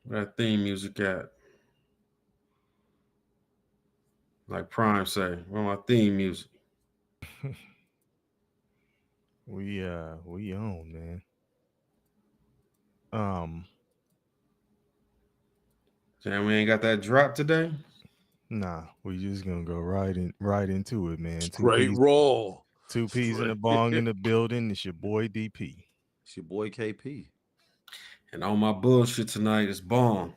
Where that theme music at? Like Prime say, where my theme music? We own, man. Um, Damn, we ain't got that drop today. nah, we just gonna go right into it, man. Straight roll. Two peas in Straight. the bong in the building. It's your boy DP. It's your boy KP. And on my bullshit tonight is Bong.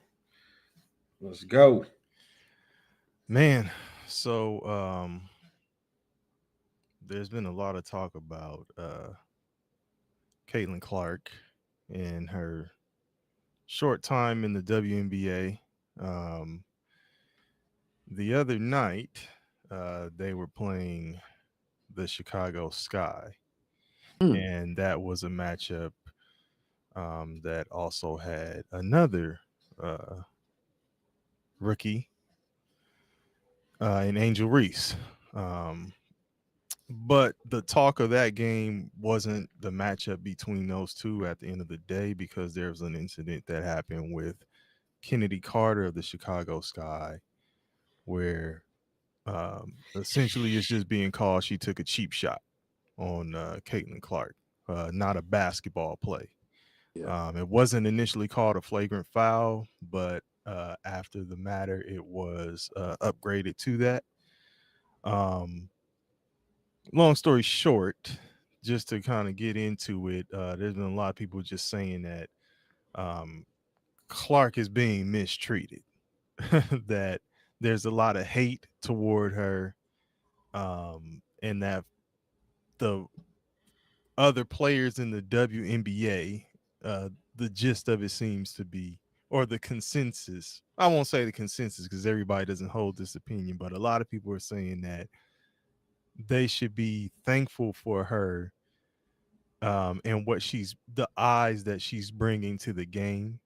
Let's go. Man, so there's been a lot of talk about Caitlin Clark and her short time in the WNBA. Um, the other night, they were playing the Chicago Sky, Hmm. and that was a matchup that also had another uh, rookie in Angel Reese. Um, but the talk of that game wasn't the matchup between those two at the end of the day because there was an incident that happened with Kennedy Carter of the Chicago Sky where essentially it's just being called she took a cheap shot on Caitlin Clark, not a basketball play. Yeah. It wasn't initially called a flagrant foul, but after the matter, it was upgraded to that. Um, Long story short, just to kind of get into it, there's been a lot of people just saying that um, Clark is being mistreated, that there's a lot of hate toward her, and that the other players in the WNBA, the gist of it seems to be, or the consensus. I won't say the consensus because everybody doesn't hold this opinion, but a lot of people are saying that they should be thankful for her and what she's the eyes that she's bringing to the game,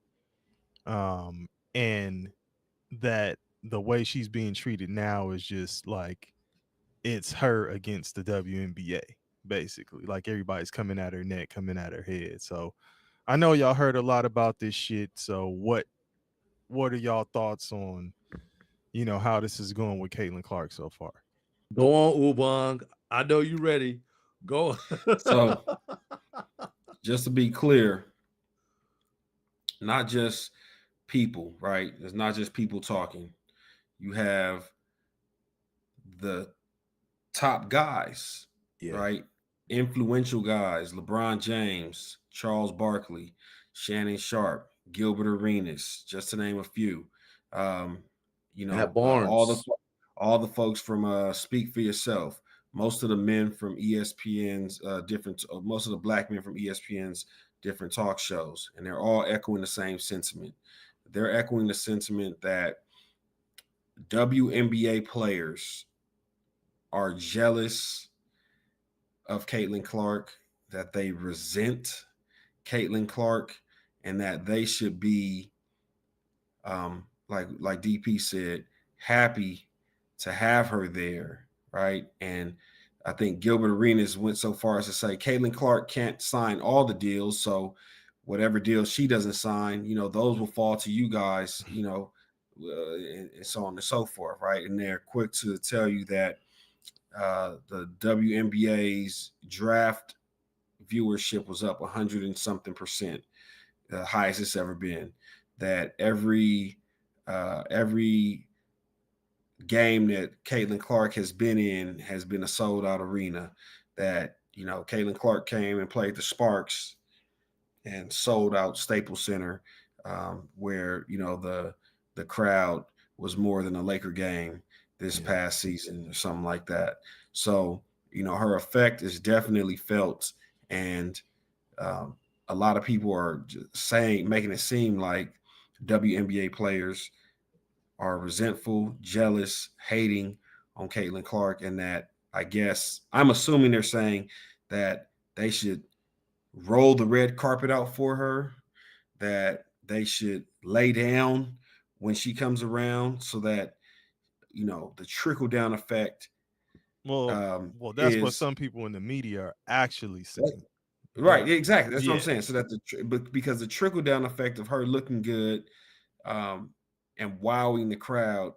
and that the way she's being treated now is just like it's her against the WNBA, basically. Like everybody's coming at her neck, coming at her head. So I know y'all heard a lot about this shit. So what are y'all thoughts on how this is going with Caitlin Clark so far? Go on, Ubang. I know you ready. Go. So, just to be clear, not just people, right? It's not just people talking. You have the top guys, Yeah. right? Influential guys: LeBron James, Charles Barkley, Shannon Sharp, Gilbert Arenas, just to name a few. Um, Matt all Barnes. the folks from Speak for Yourself. Most of the men from ESPN's most of the black men from ESPN's different talk shows, and they're all echoing the same sentiment. They're echoing the sentiment that WNBA players are jealous of Caitlin Clark, that they resent Caitlin Clark, and that they should be, like DP said, happy to have her there, right? And I think Gilbert Arenas went so far as to say Caitlin Clark can't sign all the deals, so whatever deals she doesn't sign, those will fall to you guys, and so on and so forth, right? And they're quick to tell you that the WNBA's draft viewership was up 100 and something percent, the highest it's ever been. That every game that Caitlin Clark has been in has been a sold out arena. That Caitlin Clark came and played the Sparks and sold out Staples Center, where the crowd was more than a Laker game this Yeah. past season or something like that. So her effect is definitely felt, and um, a lot of people are making it seem like WNBA players are resentful, jealous, hating on Caitlin Clark, and that I guess I'm assuming they're saying that they should roll the red carpet out for her, that they should lay down when she comes around, so that the trickle down effect Well, well, that's what is some people in the media are actually saying. right. But Exactly, that's what I'm yeah, saying. So that because the trickle down effect of her looking good and wowing the crowd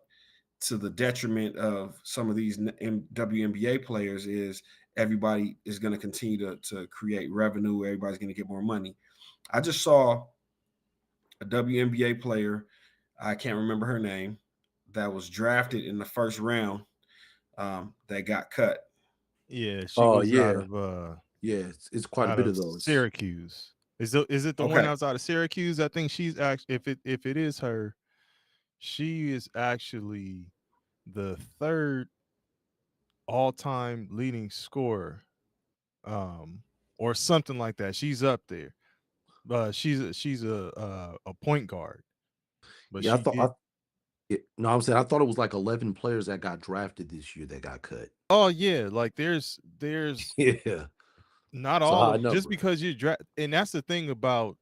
to the detriment of some of these WNBA players is everybody is going to continue to create revenue. Everybody's going to get more money. I just saw a WNBA player, I can't remember her name, that was drafted in the first round, that got cut. Yeah, she Oh was out yeah, of yeah. It's quite a out bit of of those. Syracuse. Is it the one Okay. outside of Syracuse? I think she's actually, if it is her, she is actually the third all-time leading scorer, or something like that. She's up there. She's a point guard, but Yeah, I she thought. get. No, I'm saying I thought it was like 11 players that got drafted this year that got cut. Oh yeah, like there's Yeah. not It's a all high of just number. because you draft, and that's the thing about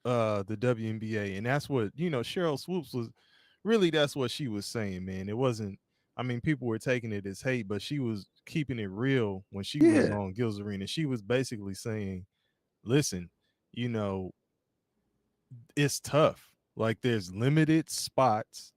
the WNBA, and that's what Cheryl Swoops was really, that's what she was saying, man. It wasn't, I mean, people were taking it as hate, but she was keeping it real when she was Yeah. on Gil's Arena. She was basically saying, listen, you know, it's tough. Like there's limited spots.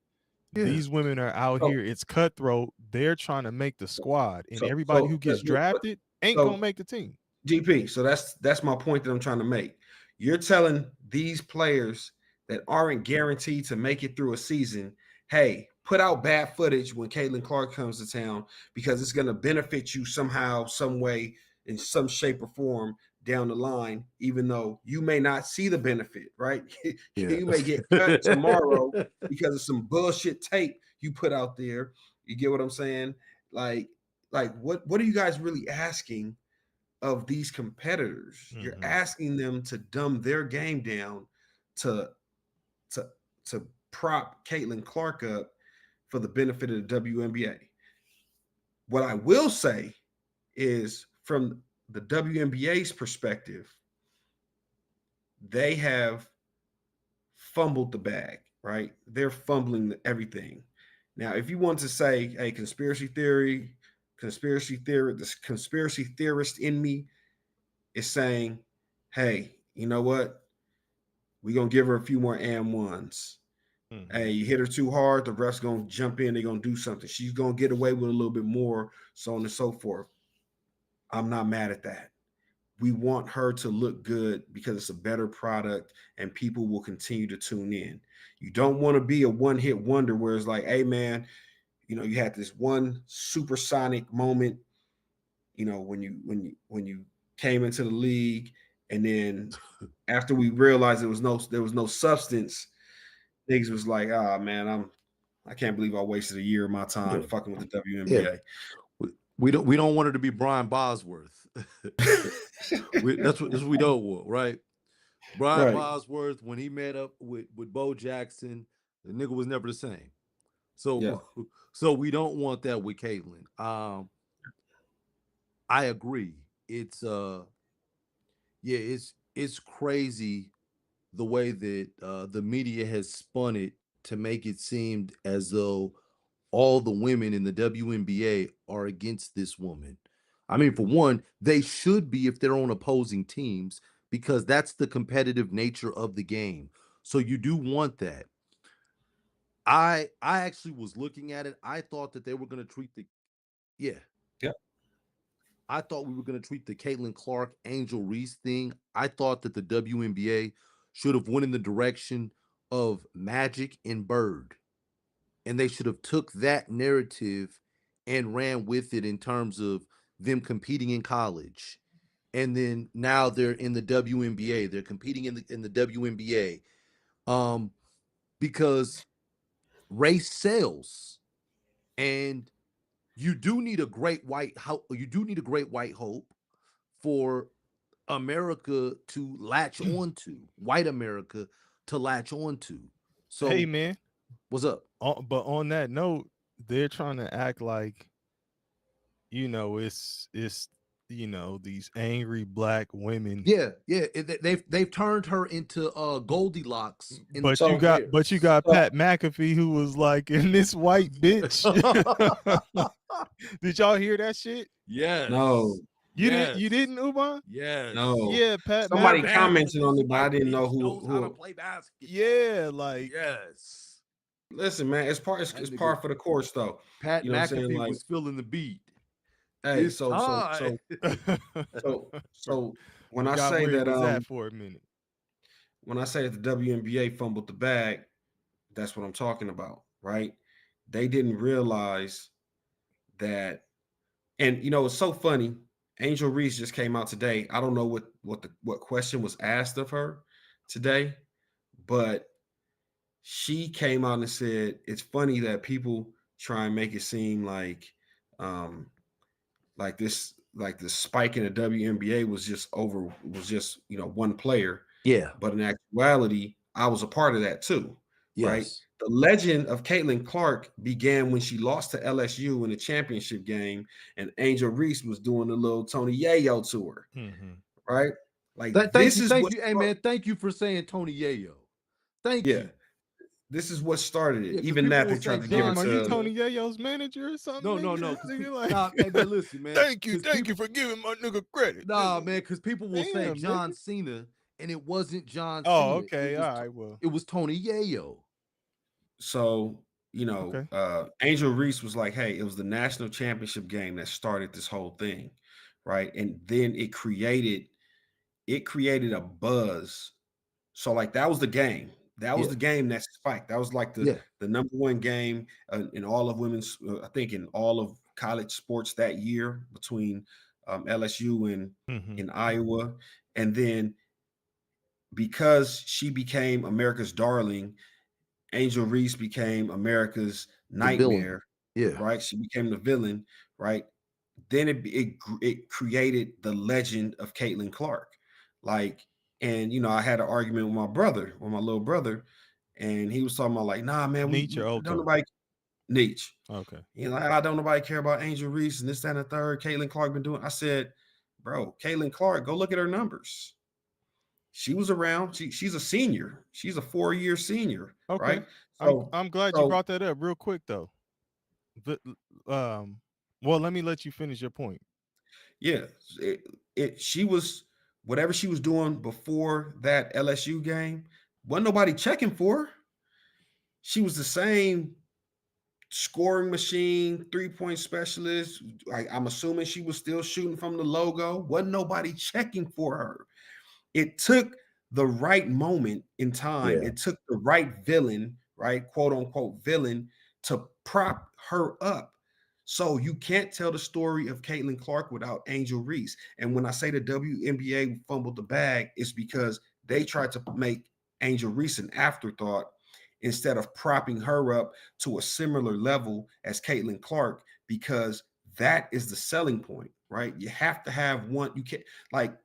Yeah. These women are out So, here. It's cutthroat. They're trying to make the squad, and so, everybody who so, gets drafted ain't gonna so make the team. GP. So that's my point that I'm trying to make. You're telling these players that aren't guaranteed to make it through a season, hey, put out bad footage when Caitlin Clark comes to town because it's going to benefit you somehow, some way, in some shape or form down the line, even though you may not see the benefit, right? Yeah. You may get cut tomorrow because of some bullshit tape you put out there. You get what I'm saying? Like what are you guys really asking of these competitors? You're Mhm. asking them to dumb their game down to to to prop Caitlin Clark up for the benefit of the WNBA. What I will say is from the WNBA's perspective, they have fumbled the bag, right? They're fumbling everything. Now, if you want to say, hey, conspiracy theory, this conspiracy theorist in me is saying, hey, you know what? We're gonna give her a few more and ones. Hey, you hit her too hard, the ref's gonna jump in, they're gonna do something. She's gonna get away with a little bit more, so on and so forth. I'm not mad at that. We want her to look good because it's a better product and people will continue to tune in. You don't want to be a one-hit wonder where it's like, hey man, you had this one supersonic moment, when you came into the league, and then after we realized there was no substance, niggas was like, ah man, I can't believe I wasted a year of my time Yeah. fucking with the Yeah. WNBA. We don't want her to be Brian Bosworth. That's what we don't want, right? Brian Right. Bosworth, when he met up with Bo Jackson, the nigga was never the same. So Yeah. so we don't want that with Caitlin. I agree. It's it's crazy the way that the media has spun it to make it seem as though all the women in the WNBA are against this woman. I mean, for one, they should be if they're on opposing teams because that's the competitive nature of the game. So you do want that. I actually was looking at it. I thought that they were going to treat the yeah. Yeah. I thought we were going to treat the Caitlin Clark Angel Reese thing. I thought that the WNBA should have went in the direction of Magic and Bird, and they should have took that narrative and ran with it in terms of them competing in college, and then now they're in the WNBA. They're competing in the WNBA, because race sells, and you do need a great white hope for America to latch onto, white America to latch onto. Hey So man, what's up? but on that note, they're trying to act like it's these angry black women. Yeah, yeah. They've turned her into Goldilocks in the But you So Chicken got so Pat McAfee who was like, "In this white bitch." Bears. Did y'all hear that shit? Yes. no, You Yes. didn't, Uban? Yes. No. Yeah, Pat Somebody Pat McAfee. McAfee, commented on this it, but I white didn't know bitch knows how to who. play basketball. Yeah, like Yes. Listen, man, it's That nigga par for the course, though. Pat You know what I'm saying? McAfee Like, was feeling the beat. hey, It's time. so when I Forgot say where he that was at for a minute. when I say that the WNBA fumbled the bag, that's what I'm talking about, right? They didn't realize that, and it's so funny. Angel Reese just came out today. I don't know what question was asked of her today, but she came out and said it's funny that people try and make it seem um like this spike in the WNBA was just one player, Yeah. but in actuality, I was a part of that too, right? Yes. The legend of Caitlin Clark began when she lost to LSU in the championship game, and Angel Reese was doing the little Tony Yayo tour, right? Like Thank this you. is Thank what you. Hey man, thank you for saying Tony Yayo. Thank yeah, you. this is what started it. Yeah, because Even people that will they say tried to give John it Damn, are you to Cena. Tony Yayo's manager or something? No, Nigga? because Nigga, like, nah, hey, but listen, man. thank you People, for giving my nigga credit. nah, nigga. man, because people will say Damn, John nigga. Cena, and it wasn't John Oh, Cena. okay, all right, well, It was Tony Yayo. so okay. Angel Reese was like, hey, it was the national championship game that started this whole thing, right? And then it created a buzz. So like that was the game. That was Yeah, the game that spiked. That was like the yeah, the number one game in all of women's, I think in all of college sports that year between LSU and Mm-hmm. in Iowa. And then because she became America's darling, Angel Reese became America's the villain. nightmare, Yeah, right? She became the villain, right? Then it created the legend of Caitlin Clark. Like, and I had an argument with my little brother, and he was talking about like, nah, man, Nietzsche or don't Otto? nobody Nietzsche. Okay. Like, I don't nobody care about Angel Reese and this, that, and the third. Caitlin Clark been doing. I said, bro, Caitlin Clark, go look at her numbers. She was around. She's a senior. She's a 4-year senior, Okay. right? I'm So I'm glad you so brought that up real quick though. But well, let me let you finish your point. yeah, she was whatever she was doing before that LSU game. Wasn't nobody checking for her. She was the same scoring machine, 3-point specialist. I'm assuming she was still shooting from the logo. Wasn't nobody checking for her. It took the right moment in time. yeah, It took the right villain, right? Quote unquote villain to prop her up. So you can't tell the story of Caitlin Clark without Angel Reese. And when I say the WNBA fumbled the bag, it's because they tried to make Angel Reese an afterthought instead of propping her up to a similar level as Caitlin Clark, because that is the selling point, right? You have to have one. You can't like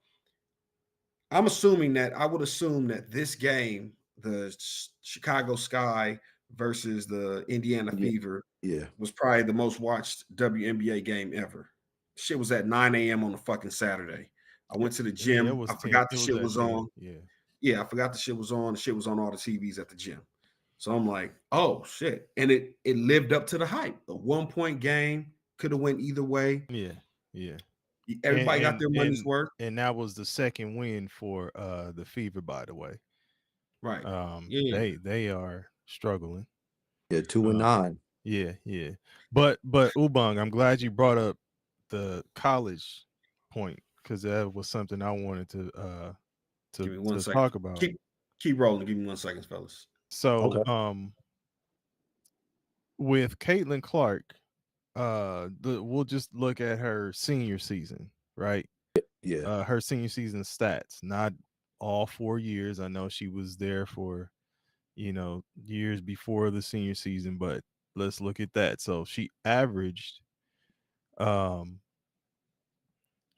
I would assume that this game, the Chicago Sky versus the Indiana yeah, Fever, yeah. was probably the most watched WNBA game ever. Shit was at 9 a.m. on a fucking Saturday. I went to the Yeah, it gym. was I 10. forgot It the was shit at was 10. on. Yeah. Yeah, I forgot the shit was on. The shit was on all the TVs at the gym. So I'm like, oh shit. And it lived up to the hype. A 1-point game could have went either way. Yeah. Yeah. And Everybody got and their money's and worth. and that was the second win for the Fever, by the way. Right. Yeah. They are struggling. Yeah, 2-9. Yeah, yeah. But Ubang, I'm glad you brought up the college point because that was something I wanted Give me one to second. talk about. Keep rolling. Give me 1 second, fellas. So Okay. with Caitlin Clark, we'll just look at her senior season, right? Yeah, Her senior season stats, not all 4 years. I know she was there for years before the senior season, but let's look at that. So she averaged um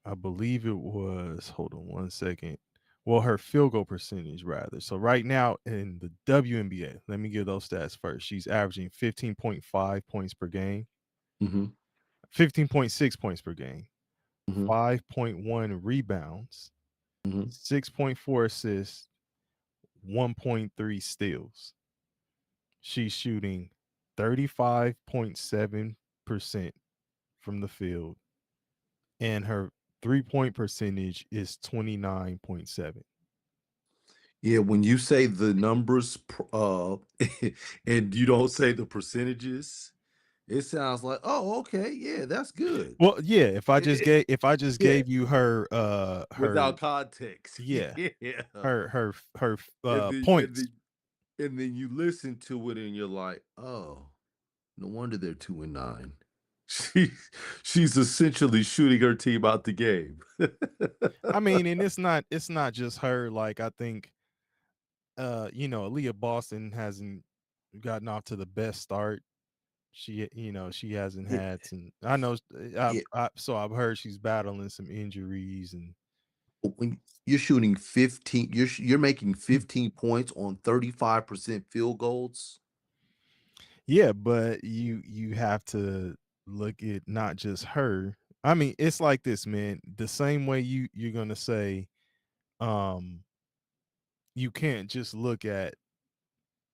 I believe it was, hold on 1 second. Well, her field goal percentage rather. So right now in the WNBA, let me give those stats first. She's averaging 15.5 points per game, mm-hmm, 15.6 points per game, mm-hmm, 5.1 rebounds, mm-hmm. 6.4 assists, 1.3 steals. She's shooting 35.7% from the field, and her 3-point percentage is 29.7. Yeah, when you say the numbers, and you don't say the percentages, it sounds like, oh, okay, yeah, that's good. Well, yeah, if I just Yeah, gave you her without context. yeah, Yeah. her And then, and points. then and then you listen to it and you're like, oh, no wonder they're 2-9. She she's essentially shooting her team out the game. I mean, and it's not just her. Like I think Aaliyah Boston hasn't gotten off to the best start. She hasn't Yeah, had some. I know. yeah. So I've heard she's battling some injuries and When you're shooting 15, you're making 15 points on 35% field goals. yeah, but you have to look at not just her. I mean, it's like this, man. The same way you're gonna say, um, you can't just look at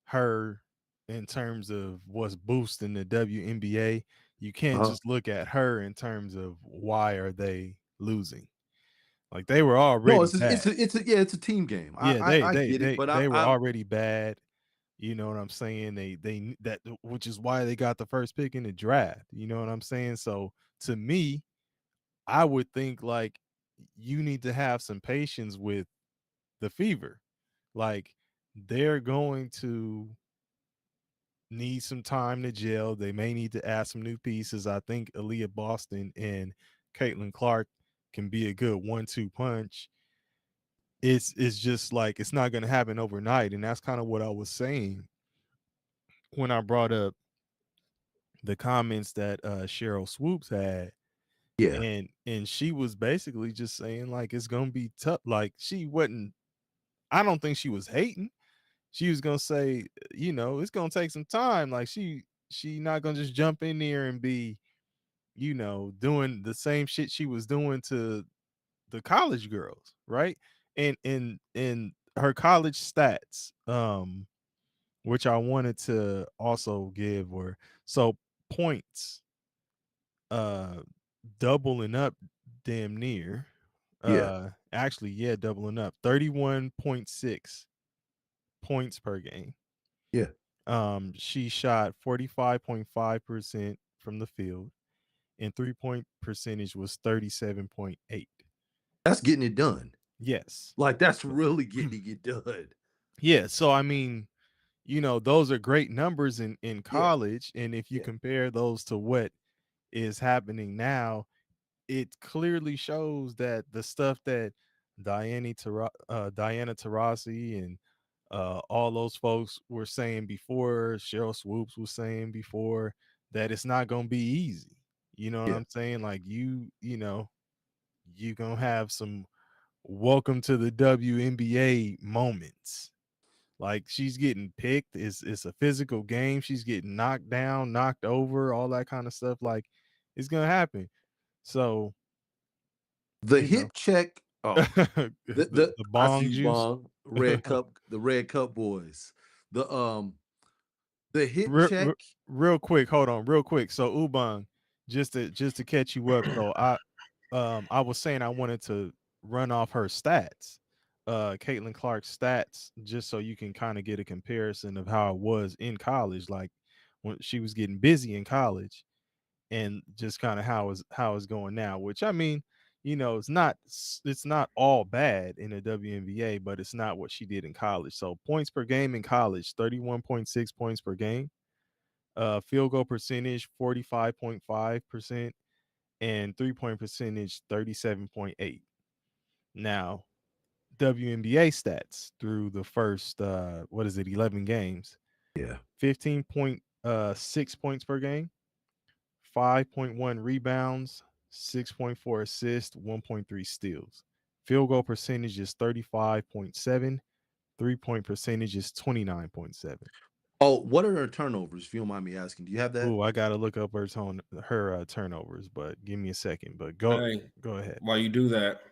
her in terms of what's boosting the WNBA. You can't Uh-huh. just look at her in terms of why are they losing. Like they were already No, bad. yeah, it's a team game. Yeah, I get it, but they were I'm already bad. You know what I'm saying? That which is why they got the first pick in the draft. You know what I'm saying? So to me, I would think like you need to have some patience with the Fever. Like they're going to need some time to gel. They may need to add some new pieces. I think Aaliyah Boston and Caitlin Clark can be a good 1-2 punch. It's just like it's not going to happen overnight, and that's kind of what I was saying when I brought up the comments that Cheryl Swoops had, yeah, and she was basically just saying like it's gonna be tough. Like she wasn't. I don't think she was hating. She was gonna say, it's gonna take some time. Like she not gonna just jump in there and be, doing the same shit she was doing to the college girls, right? And her college stats, which I wanted to also give were so points uh doubling up damn near. yeah, Actually, yeah, doubling up. 31.6 points per game. yeah. She shot 45.5% from the field, and 3-point percentage was 37.8. That's getting it done. Yes. Like that's really getting it done. Yeah, so I mean, those are great numbers in Yeah, college, and if you yeah, compare those to what is happening now, it clearly shows that the stuff that Diana Taurasi and all those folks were saying before, Cheryl Swoops was saying before, that it's not going to be easy. You know what yeah. I'm saying? Like you going to have some welcome to the WNBA moments. Like she's getting picked. It's a physical game. She's getting knocked down, knocked over, all that kind of stuff. Like it's gonna happen. So The you know, hip check. Oh, the the I see bong you, juice. Bong. The Red Cup boys. The the hip Real, check. real quick, hold on, real quick. So Ubang, just to catch you up. So I was saying I wanted to run off her stats, Caitlin Clark's stats, just so you can kind of get a comparison of how it was in college, like when she was getting busy in college, and just kind of how it's going now. Which I mean, it's not all bad in the WNBA, but it's not what she did in college. So points per game in college, 31.6 points per game. Field goal percentage 45.5%, and 3-point percentage 37.8. Now, WNBA stats through the first 11 games. Yeah. 15.6 points per game, 5.1 rebounds, 6.4 assists, 1.3 steals. Field goal percentage is 35.7, 3-point percentage is 29.7. Oh, what are her turnovers? If you don't mind me asking, do you have that? Ooh, I gotta look up her turnovers, but give me a second. But Hey, go ahead. while you do that,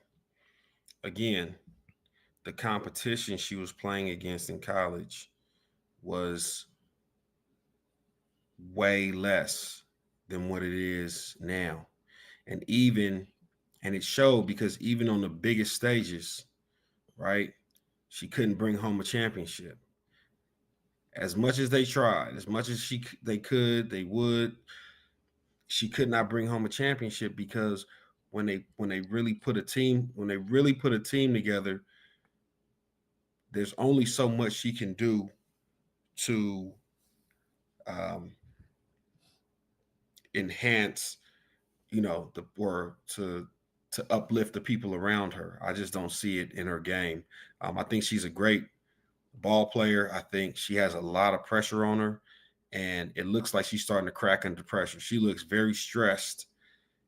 again, the competition she was playing against in college was way less than what it is now. And And it showed because even on the biggest stages, right, she couldn't bring home a championship. As much as they tried, as much as they would, she could not bring home a championship because when they really put a team together, there's only so much she can do to um, enhance, the or to uplift the people around her. I just don't see it in her game. I think she's a great ball player. I think she has a lot of pressure on her, and it looks like she's starting to crack under pressure. She looks very stressed.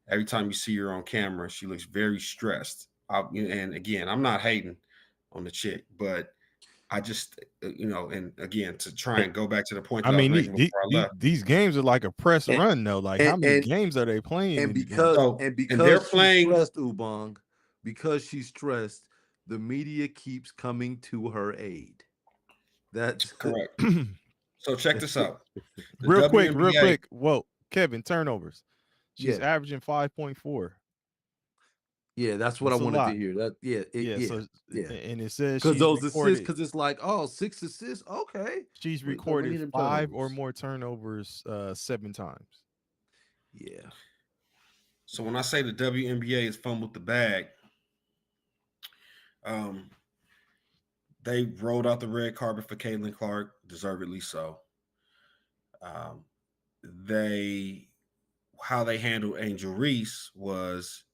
Every time you see her on camera, she looks very stressed. And again, I'm not hating on the chick, but I just, and again, to try and go back to the point I that I was mean, making before I left. these games are like a press And run though. Like, how and many and, games are they playing? and And because So, and and they're because she's playing. stressed, Ubong, because she's stressed, the media keeps coming to her aid. That's Correct. So check this out. The real WNBA, quick. Well, Kevin, turnovers. She's yeah, averaging 5.4. yeah. That's what I That's a wanted to lot. hear. That Yeah. yeah, So, yeah. and it says Because she's those assists, recorded. because it's like, oh, 6 assists. Okay, She's but we recorded need them 5 or turnovers. more turnovers 7 times. Yeah, so when I say the WNBA has fumbled the bag, um, they rolled out the red carpet for Caitlin Clark, deservedly so. Um, they How they handled Angel Reese was,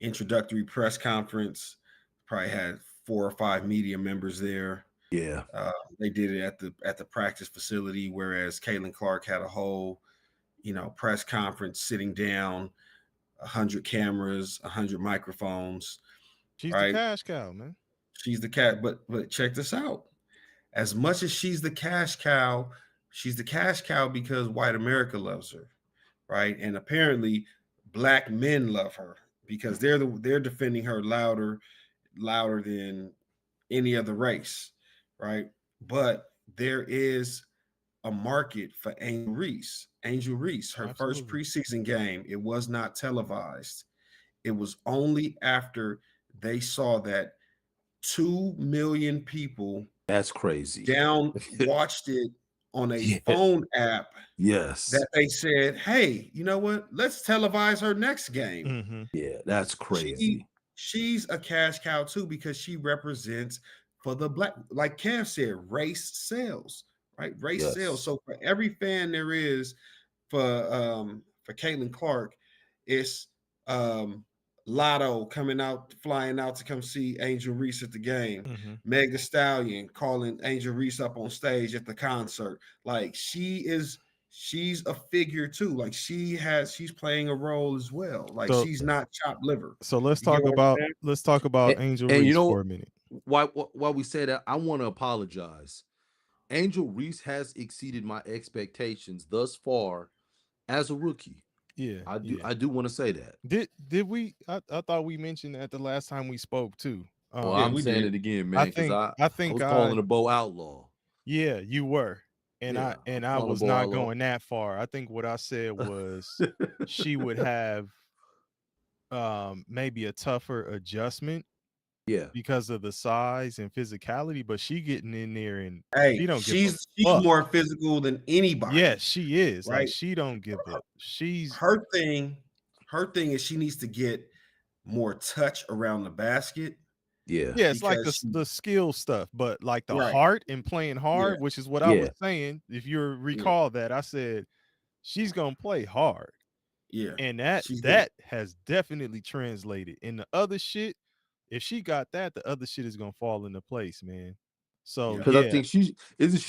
introductory press conference. Probably had 4 or 5 media members there. yeah. Uh, they did it at the practice facility, whereas Caitlin Clark had a whole, press conference, sitting down, 100 cameras, 100 microphones. She's the Right? cash cow, man. She's the cat, but check this out. As much as she's the cash cow because white America loves her, right? And apparently, black men love her because they're defending her louder than any other race, right? But there is a market for Angel Reese. Angel Reese, her first Absolutely. preseason game, it was not televised. It was only after they saw that 2 million people That's crazy. down watched it on a Yeah. phone app Yes. that they said, "Hey, you know what? Let's televise her next game." Mm-hmm. Yeah, that's She crazy. she's a cash cow too because she represents for the black, like Kev said, race sales, right? Race sales. Yes. So for every fan there is for Caitlin Clark, it's Lotto flying out to come see Angel Reese at the game. Mm-hmm. Meg the Stallion calling Angel Reese up on stage at the concert. Like she's a figure too. Like she's playing a role as well. Like So she's not chopped liver. so You get what I'm saying? let's talk about And, Angel and you Reese know for a minute. why we say that, I want to apologize. Angel Reese has exceeded my expectations thus far as a rookie. Yeah, yeah. I do want to say that. Did we? I thought we mentioned that the last time we spoke too. Well, Yeah, I'm we saying did. it again, I man, because think I I I think was I calling a Bo outlaw. yeah, you were. Yeah, I'm And I calling was Bo not outlaw. going that far. I think what I said was she would have maybe a tougher adjustment Yeah, because of the size and physicality, but she getting in there and Hey, she don't give a she's fuck. more physical than Yes, anybody, she is. Like right? she don't give a she's Her thing, her thing is she needs to get more touch around the basket yeah, yeah, it's like because she the skill stuff, but like the right. heart and playing Yeah, hard, which is what I was yeah, saying. If you yeah, recall that, I said she's gonna play hard. yeah. And She's gonna that has definitely translated. In the other shit, if she got that, the other shit is gonna fall into place, man. So yeah, because I yeah, think she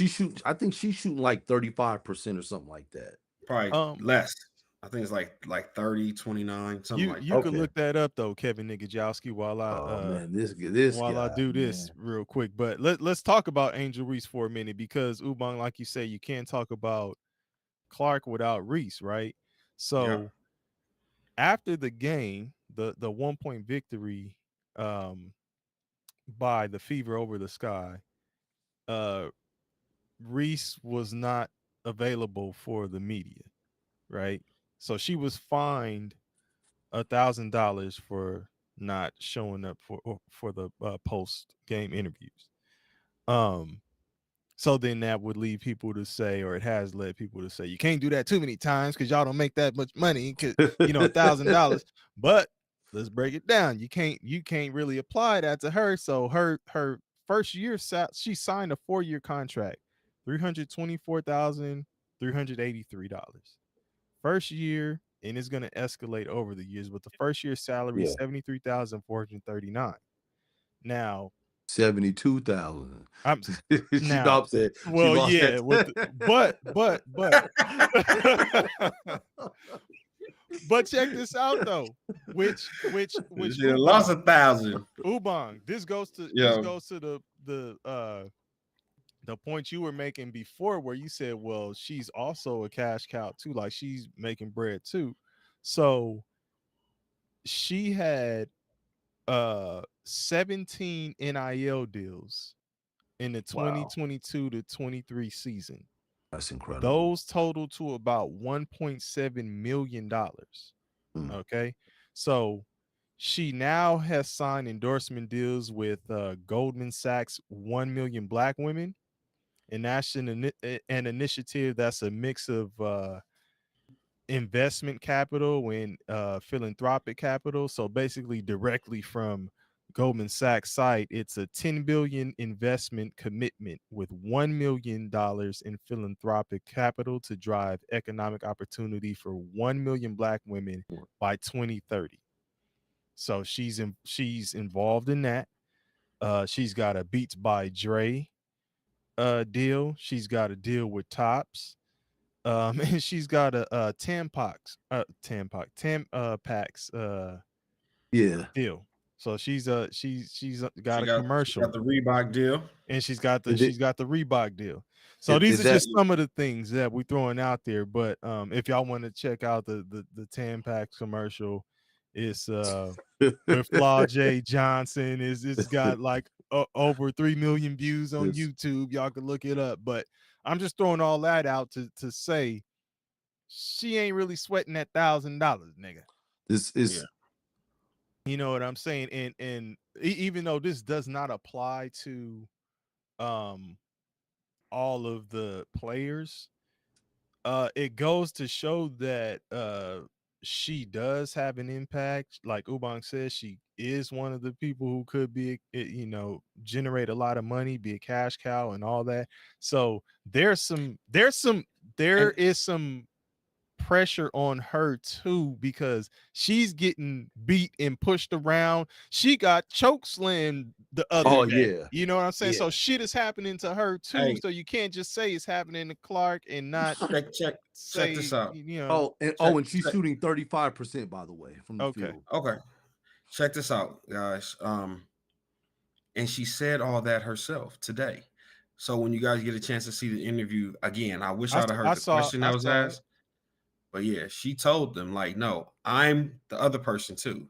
shooting. I think she's shooting like 35% or something like that. probably um, less. I think it's like 30, 29, something like you that. could Okay. look that up though, Kevin Nigajowski, Oh man, this while I guy, do this man. real quick. But let's talk about Angel Reese for a minute because Ubang, like you say, you can't talk about Clark without Reese, right? Yeah. So after the game, the 1 point victory um by the Fever over the Sky, uh Reese was not available for the media, right? So she was fined $1,000 for not showing up for the post game interviews. Um, so then that would lead people to say, or it has led people to say, you can't do that too many times because y'all don't make that much money. Because $1,000. But let's break it down. You can't really apply that to her. So her first year, she signed a 4-year contract, $324,383. First year, and it's going to escalate over the years, but the first year salary is $73,439. Now, 72,000. I'm She now, upset. She well, lost yeah, with but but check this out though. Which She lost 1,000. Ubang, this goes to Yeah. the point you were making before, where you said, well, she's also a cash cow too, like she's making bread too. So she had 17 NIL deals in the 2022 to 23 season. That's incredible. Those total to about $1.7 million. Okay. So she now has signed endorsement deals with Goldman Sachs 1 million black women. And that's an initiative that's a mix of investment capital and philanthropic capital. So basically directly from Goldman Sachs site, it's a $10 billion investment commitment with $1 million in philanthropic capital to drive economic opportunity for 1 million black women by 2030. So she's involved in that. She's got a Beats by Dre deal. She's got a deal with Tops. And she's got a Tampax deal. So she's got a commercial. She got the Reebok deal. And she's got the Reebok deal. So these are just some of the things that we're throwing out there. But if y'all want to check out the Tampax commercial, it's with Flaw J Johnson. It's got like over 3 million views on YouTube. Y'all can look it up. But I'm just throwing all that out to say she ain't really sweating that $1,000, nigga. This is, you know what I'm saying? And even though this does not apply to all of the players, it goes to show that she does have an impact. Like Ubang says, she is one of the people who could be, generate a lot of money, be a cash cow and all that. So there is some pressure on her too, because she's getting beat and pushed around. She got choke slammed the other day. You know what I'm saying? So shit is happening to her too. Hey. So you can't just say it's happening to Clark and not check this out. And she's shooting 35%, by the way, from the field. Okay. Check this out, guys. And she said all that herself today. So when you guys get a chance to see the interview again, I wish I'd have heard the question that was asked. But yeah, she told them, like, no, I'm the other person too.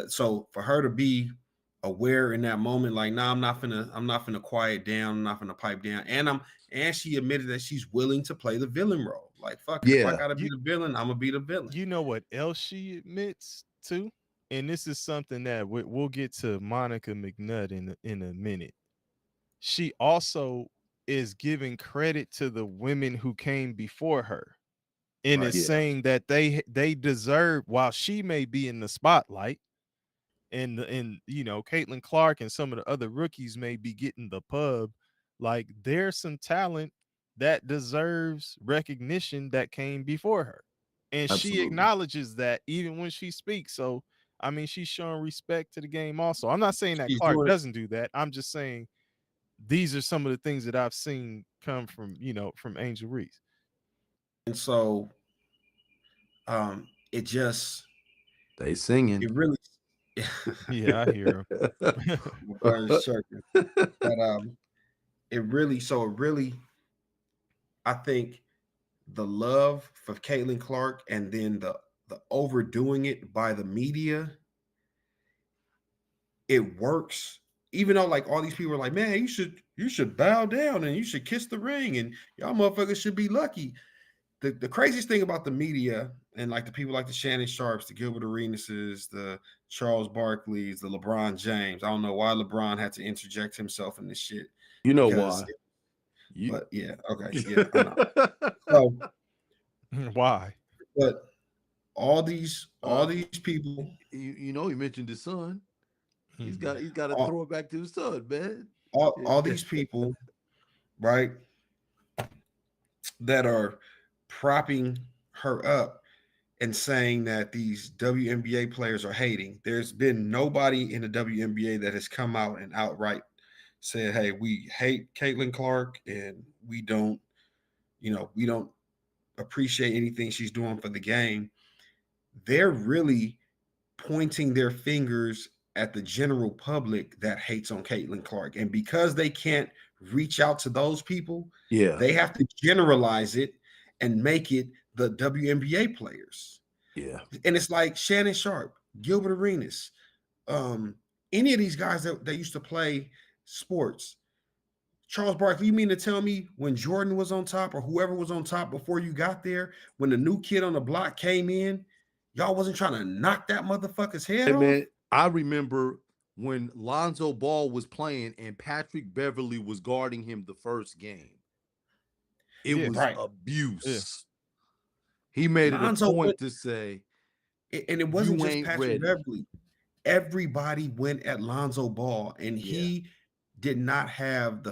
So for her to be aware in that moment, like, nah, I'm not finna quiet down, I'm not finna pipe down. And she admitted that she's willing to play the villain role. Like, fuck it, if I gotta be the villain, I'm gonna be the villain. You know what else she admits to? And this is something that we'll get to Monica McNutt in a minute. She also is giving credit to the women who came before her. And is saying that they deserve, while she may be in the spotlight, and Caitlin Clark and some of the other rookies may be getting the pub, like there's some talent that deserves recognition that came before her. And she acknowledges that even when she speaks. So I mean, she's showing respect to the game also. I'm not saying that Clark doesn't do that. I'm just saying these are some of the things that I've seen come from Angel Reese. And so it just they singing. It really I hear him. But it really I think the love for Caitlin Clark and then the overdoing it by the media, it works. Even though like all these people are like, man, you should bow down and you should kiss the ring and y'all motherfuckers should be lucky. The craziest thing about the media and like the people like the Shannon Sharps, the Gilbert Arenases, the Charles Barkleys, the LeBron James. I don't know why LeBron had to interject himself in this shit You know because, why? You but yeah, okay, yeah, I know. So, Why? but all uh, these people, you know he mentioned his son. Hmm. He's got to all, throw it back to his son, man. all these people, right, that are propping her up and saying that these WNBA players are hating. There's been nobody in the WNBA that has come out and outright said, "Hey, we hate Caitlin Clark and we don't appreciate anything she's doing for the game." They're really pointing their fingers at the general public that hates on Caitlin Clark. And because they can't reach out to those people, Yeah, they have to generalize it and make it the WNBA players. yeah. And it's like Shannon Sharp, Gilbert Arenas, um, any of these guys that used to play sports. Charles Barkley, you mean to tell me when Jordan was on top or whoever was on top before you got there, when the new kid on the block came in, y'all wasn't trying to knock that motherfucker's head Hey off? man, I remember when Lonzo Ball was playing and Patrick Beverly was guarding him the first game. It Yeah, was Right. yeah. abuse. He made it a Lonzo went, point to say, and it wasn't "You just ain't Patrick ready." Beverly. Everybody went at Lonzo Ball, and Yeah, he did not have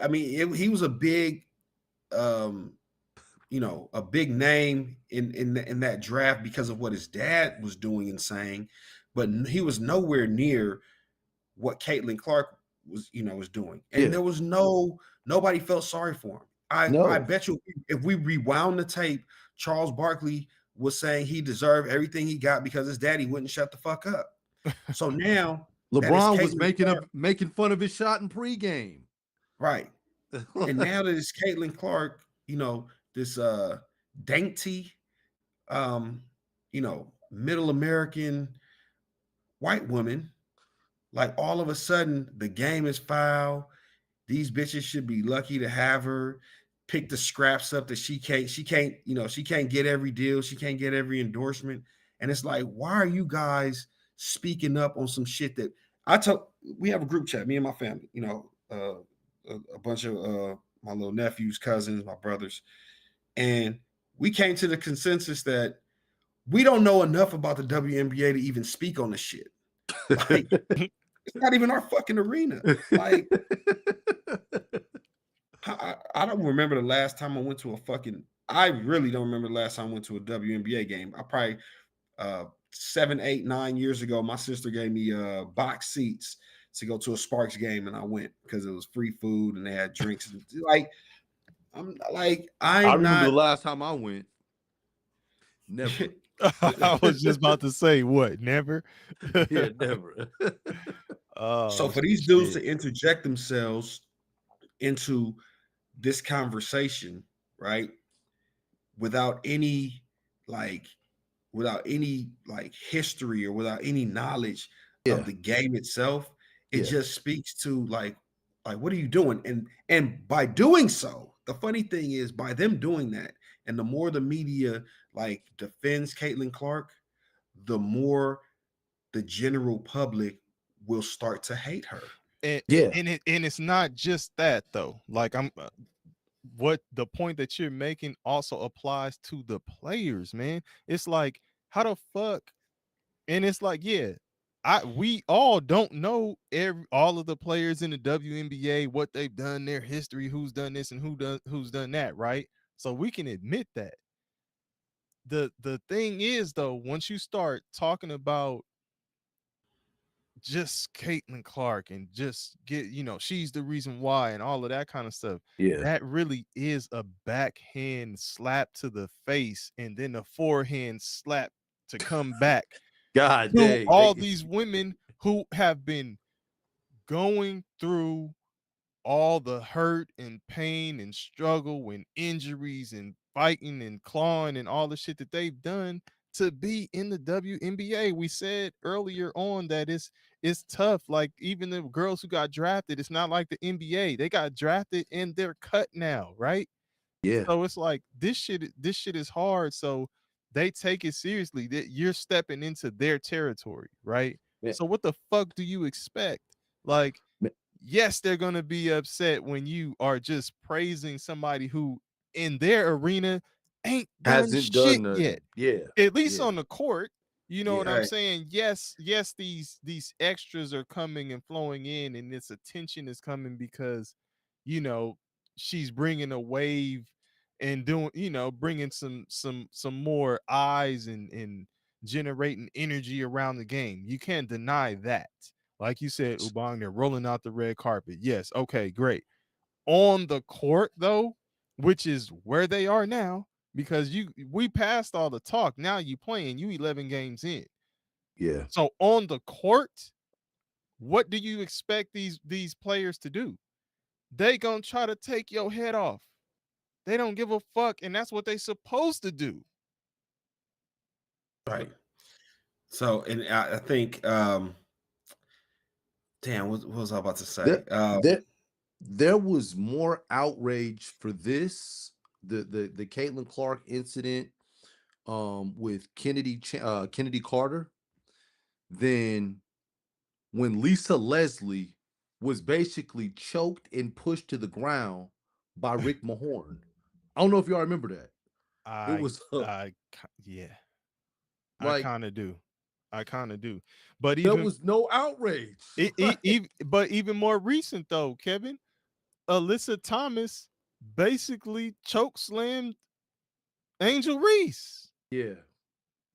I mean, he was a big um a big name in that draft because of what his dad was doing and saying, but he was nowhere near what Caitlin Clark was doing, and yeah. there was nobody felt sorry for him. I No, bet you if we rewound the tape, Charles Barkley was saying he deserved everything he got because his daddy wouldn't shut the fuck up. So now that it's LeBron was Caitlin Clark, making fun of his shot in pregame. right? And now that it's Caitlin Clark, this dainty, middle American white woman, like all of a sudden the game is foul. These bitches should be lucky to have her pick the scraps up that she can't get every deal, she can't get every endorsement. And it's like, why are you guys speaking up on some shit that we have a group chat, me and my family, a bunch of my little nephews, cousins, my brothers, and we came to the consensus that we don't know enough about the WNBA to even speak on the shit. Like, it's not even our fucking arena. Like, I don't remember the last time I went to a fucking. I really don't remember the last time I went to a WNBA game. I probably 7, 8, 9 years ago, my sister gave me box seats to go to a Sparks game, and I went because it was free food and they had drinks. Like, I I'm remember the not. last time I went. Never. I was just about to say, what? Never? Yeah, never. So Oh for these dudes shit. to interject themselves into this conversation, right, without any like history or without any knowledge of Yeah, the game itself, it yeah, just speaks to like what are you doing? And by doing so, the funny thing is by them doing that, and the more the media like defends Caitlin Clark, the more the general public will start to hate her. And yeah, it's not just that though. Like I'm what the point that you're making also applies to the players, man. It's like how the fuck, and it's like, yeah, we all don't know all of the players in the WNBA, what they've done, their history, who's done this and who's done that, right? So we can admit that. The thing is though, once you start talking about just Caitlin Clark and just get, she's the reason why and all of that kind of stuff. yeah. That really is a backhand slap to the face and then a forehand slap to come back God to dang. all these women who have been going through all the hurt and pain and struggle and injuries and fighting and clawing and all the shit that they've done to be in the WNBA. We said earlier on that it's tough. Like even the girls who got drafted, it's not like the NBA. They got drafted and they're cut now, right? Yeah. So it's like this shit is hard. So they take it seriously that you're stepping into their territory, right? Man, So what the fuck do you expect? Like, man, yes, they're gonna be upset when you are just praising somebody who in their arena ain't done hasn't shit done yet. nothing. Yeah. At least Yeah. on the court, you know what Yeah. I'm Right. saying? Yes, these extras are coming and flowing in, and this attention is coming because, you know, she's bringing a wave and doing, bringing some more eyes and generating energy around the game. You can't deny that. Like you said, Ubang, they're rolling out the red carpet. Yes, okay, great. On the court, though, which is where they are now, because we passed all the talk. Now you playing, you 11 games in. Yeah. So on the court, what do you expect these players to do? They gonna try to take your head off. They don't give a fuck, and that's what they supposed to do. Right. So, and I think, damn, what was I about to say? There, there, there was more outrage for this, the Caitlin Clark incident, with Kennedy Carter, than when Lisa Leslie was basically choked and pushed to the ground by Rick Mahorn. I don't know if y'all remember that. It I was yeah, I like kind of do. I kind of do. But there even was no outrage. but even more recent though, Kevin, Alyssa Thomas basically choke slammed Angel Reese. Yeah,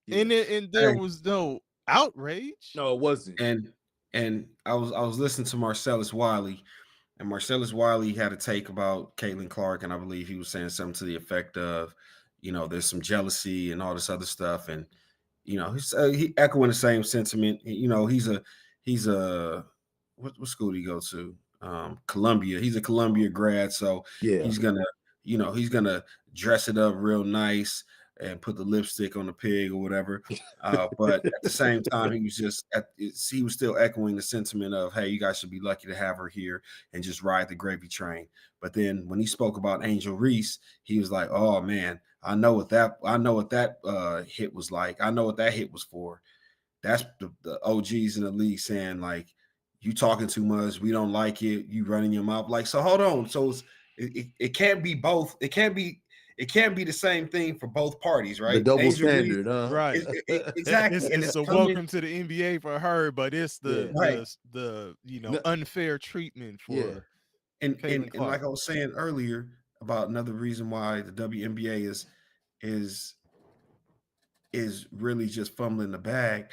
yeah. And there Hey, was no outrage. No, it wasn't. and I was listening to Marcellus Wiley, and Marcellus Wiley had a take about Caitlin Clark, and I believe he was saying something to the effect of, there's some jealousy and all this other stuff, and he echoing the same sentiment. He's a what school did he go to? Columbia. He's a Columbia grad, so Yeah. he's gonna dress it up real nice and put the lipstick on the pig or whatever. But at the same time, he was still echoing the sentiment of, hey, you guys should be lucky to have her here and just ride the gravy train. But then when he spoke about Angel Reese, he was like, oh man, I know what that hit was like. I know what that hit was for. That's the OGs in the league saying like, you talking too much. We don't like it. You running your mouth. Like, so hold on. So it can't be both. It can't be the same thing for both parties, The right? double Angel Reese, standard, huh? Right. exactly, and It's it's a coming welcome to the NBA for her, but it's Yeah. right. the No, unfair treatment yeah. for And Caitlin and Clark. like I was saying earlier about another reason why the WNBA is is really just fumbling the bag.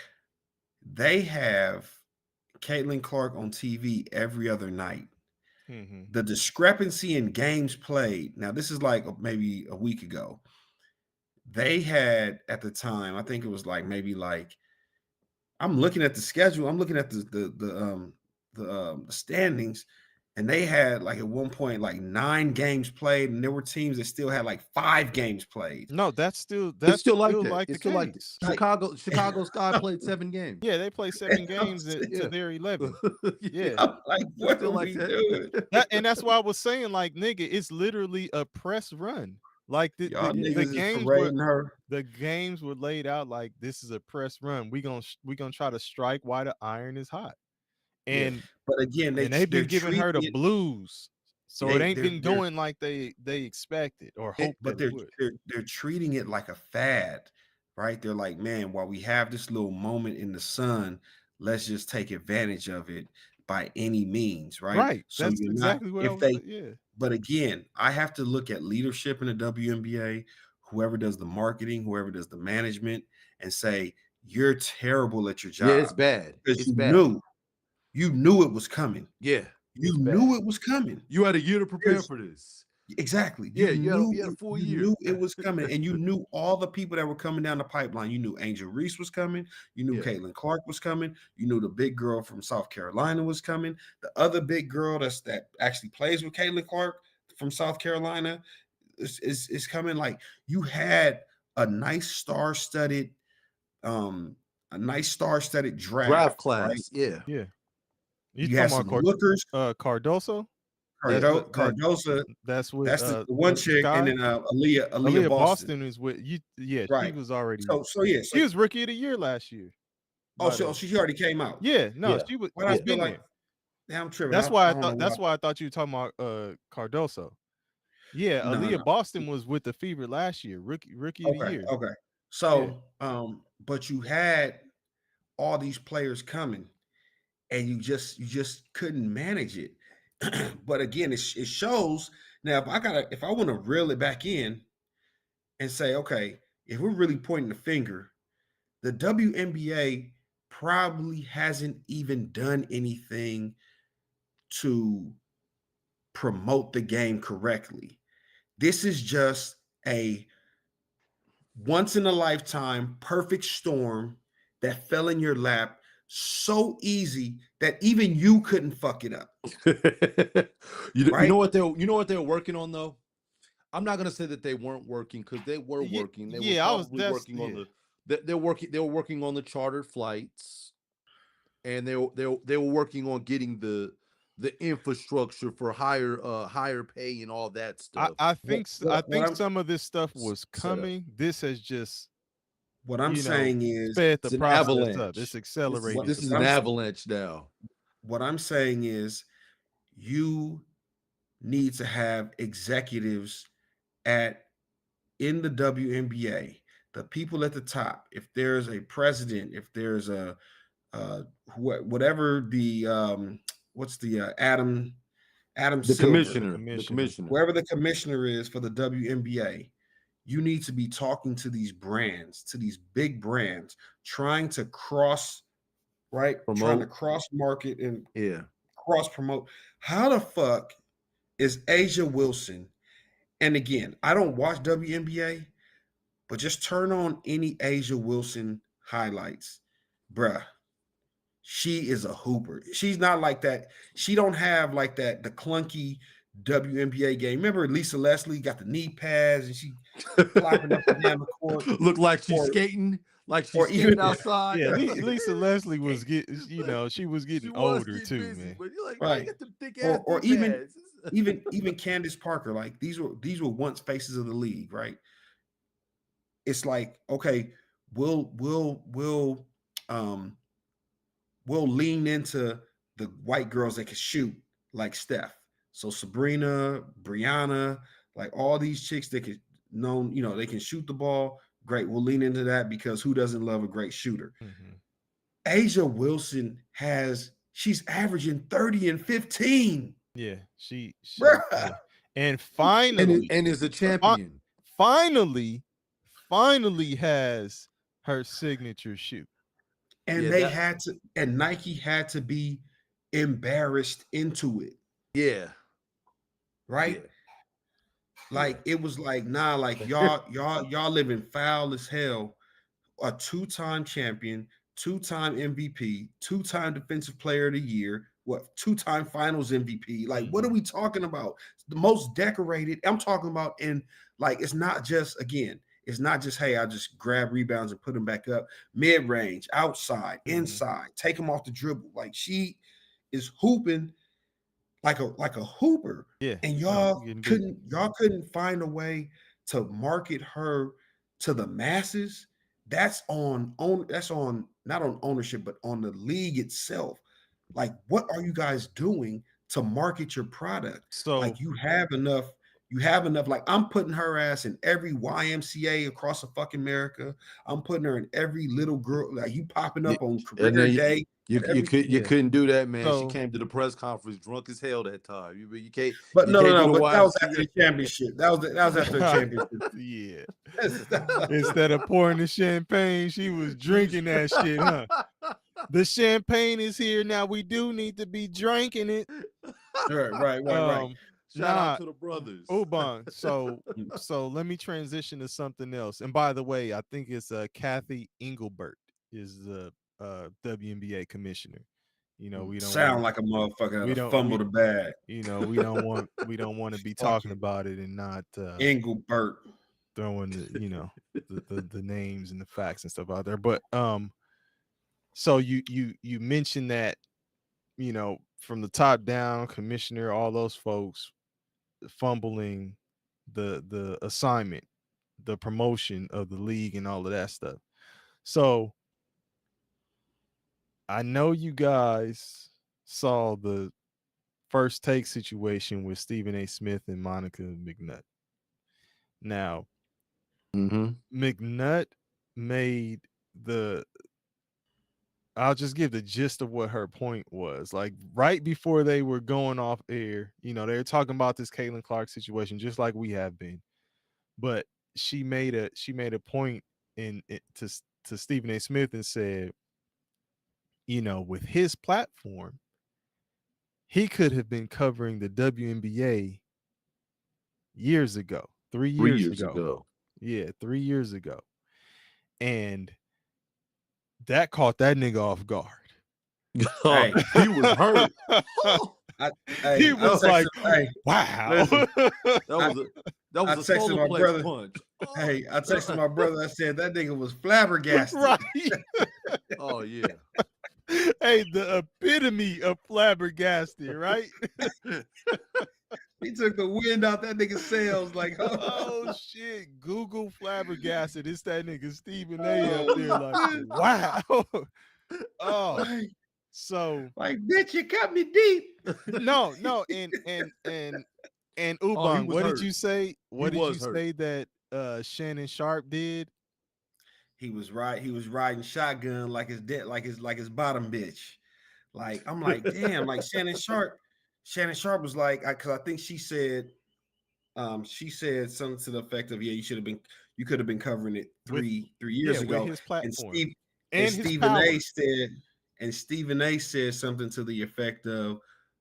They have Caitlin Clark on TV every other night. Hmm. The discrepancy in games played. Now, this is like maybe a week ago. They had at the time, I think it was like maybe like I'm looking at the schedule. I'm looking at the standings, and they had like at one point like 9 games played, and there were teams that still had like 5 games played. No, It's that's still like still that. like the It's still like that. case. Like, Chicago Sky played 7 games. Yeah, they play and 7 I'm, games to Yeah. their 11. Yeah. Yeah. I'm like, It's what are still like we doing? that. And that's why I was saying, like, nigga, it's literally a press run. Like Y'all the niggas is games were parading her. laid out like this is a press run. We gonna try to strike while the iron is hot. Yeah. And But again, they've they're been giving treating her the it. blues. So it They ain't they're been they're going like they expected or hoped but that it would. they're treating it like a fad, right? They're like, man, while we have this little moment in the sun, let's just take advantage of it by any means, right? Right. So That's you're not, exactly what I if was they, saying. Yeah. but again, I have to look at leadership in the WNBA, whoever does the marketing, whoever does the management, and say, you're terrible at your Yeah, it's job bad. because It's bad. you knew it was coming. Yeah. You It's bad. knew it was coming. You had a year to prepare for this. Exactly. Yeah, you had a full You year. knew it was coming, and you knew all the people that were coming down the pipeline. You knew Angel Reese was coming. You knew Yeah. Caitlin Clark was coming. You knew the big girl from South Carolina was coming. The other big girl that actually plays with Caitlin Clark from South Carolina is coming. Like, you had a nice star-studded, Draft draft, right? class. Yeah. Yeah. You You had talking some about lookers. Cardoso? Cardosa. That's what That's the one chick, and then Aaliyah Boston. is with you. Yeah, she Right. was already. So yeah. So, She was rookie of the year last year. she already came out. Yeah, no, Yeah. she was. But I She's feel been like, there. damn, I'm tripping. That's why I don't thought. know That's why I thought you were talking about Cardoso. Yeah, No, Aaliyah no. Boston was with the Fever last year, rookie of the year. Okay. So, but you had all these players coming, and you just couldn't manage it. But again, it shows. Now, if I want to reel it back in and say, okay, if we're really pointing the finger, the WNBA probably hasn't even done anything to promote the game correctly. This is just a once in a lifetime perfect storm that fell in your lap so easy that even you couldn't fuck it up. You Right? know what they were working on though? I'm not gonna say that they weren't working because they were working. They were probably working on they were working on the chartered flights, and they were working on getting the infrastructure for higher pay and all that stuff. I think What some of this stuff was coming. This has just what I'm saying is sped the it's an process up. avalanche. It's accelerated. This is an avalanche now. What I'm saying is you need to have executives in the WNBA, the people at the top. If there's a president, if there's a whatever the what's the Adam The Silver, commissioner. whoever the commissioner is for the WNBA, you need to be talking to these brands, to these big brands, trying to cross market and cross promote. How the fuck is Asia Wilson? And again, I don't watch WNBA, but just turn on any Asia Wilson highlights, bruh. She is a hooper. She's not like that. She don't have like that, the clunky WNBA game. Remember Lisa Leslie got the knee pads and she clapping up and down the court. Look like she's skating, skating outside. Yeah, Lisa Leslie was getting, she was getting older too, busy, man. But you're like, right. Get them thick ass or pads. even Candace Parker, like these were once faces of the league, right? It's like, okay, we'll lean into the white girls that can shoot like Steph. So Sabrina, Brianna, like all these chicks that can they can shoot the ball. Great. We'll lean into that because who doesn't love a great shooter? Mm-hmm. Asia Wilson she's averaging 30 and 15. Yeah, she Bruh. and finally and is a champion. Finally has her signature shoot. And Nike had to be embarrassed into it. Yeah. Right? Yeah. Like it was like, nah, like y'all living foul as hell. A two-time champion, two-time MVP, two-time defensive player of the year, two-time finals MVP. Like, what are we talking about? The most decorated. I'm talking about it's not just, hey, I just grab rebounds and put them back up. Mid-range, outside, inside, take them off the dribble. Like she is hooping like a hooper. Yeah. And y'all couldn't find a way to market her to the masses. That's not on ownership, but on the league itself. Like, what are you guys doing to market your product? So like you have enough. Like, I'm putting her ass in every YMCA across the fucking America. I'm putting her in every little girl. Like, you popping up on career day. You couldn't do that, man. She came to the press conference drunk as hell that time. You can't. But you no. can't But that was after the championship. That was after the championship. Yeah. Instead of pouring the champagne, she was drinking that shit, huh? The champagne is here now. We do need to be drinking it. Right. Shout out to the brothers. Ubon. So let me transition to something else. And by the way, I think it's Kathy Engelbert is the WNBA commissioner. We don't sound like a motherfucker. We don't fumble the bag. We don't want to be talking about it and not Engelbert throwing the names and the facts and stuff out there. But so you mentioned that from the top down, commissioner, all those folks fumbling the assignment, the promotion of the league and all of that stuff. So I know you guys saw the first take situation with Stephen A. Smith and Monica McNutt. Now, Mm-hmm. McNutt made the I'll just give the gist of what her point was. Like right before they were going off air, they were talking about this Caitlin Clark situation, just like we have been. But she made a point to Stephen A. Smith and said, with his platform, he could have been covering the WNBA years ago, 3 3 years years ago. ago. Yeah, 3 years ago. And that caught that nigga off guard. Hey, He was hurt. He was like, hey, wow. Listen, that was a texted solar my plex brother. punch. Hey, I texted my brother. I said that nigga was flabbergasted. Right. Oh yeah. Hey, the epitome of flabbergasted, right? He took the wind out that nigga's sails. Like, Oh shit, Google flabbergasted. It's that nigga Stephen A up there like, wow. Oh, like, so bitch, you cut me deep. no, and Oh, he Ubang, was what hurt. did you say? What did you was hurt. say that Shannon Sharp did? He was riding shotgun like his bottom bitch. Like, I'm like, damn, like Shannon Sharp was like, because I think she said something to the effect of, yeah, you could have been covering it three years with ago. his platform And his Stephen power. Stephen A said something to the effect of,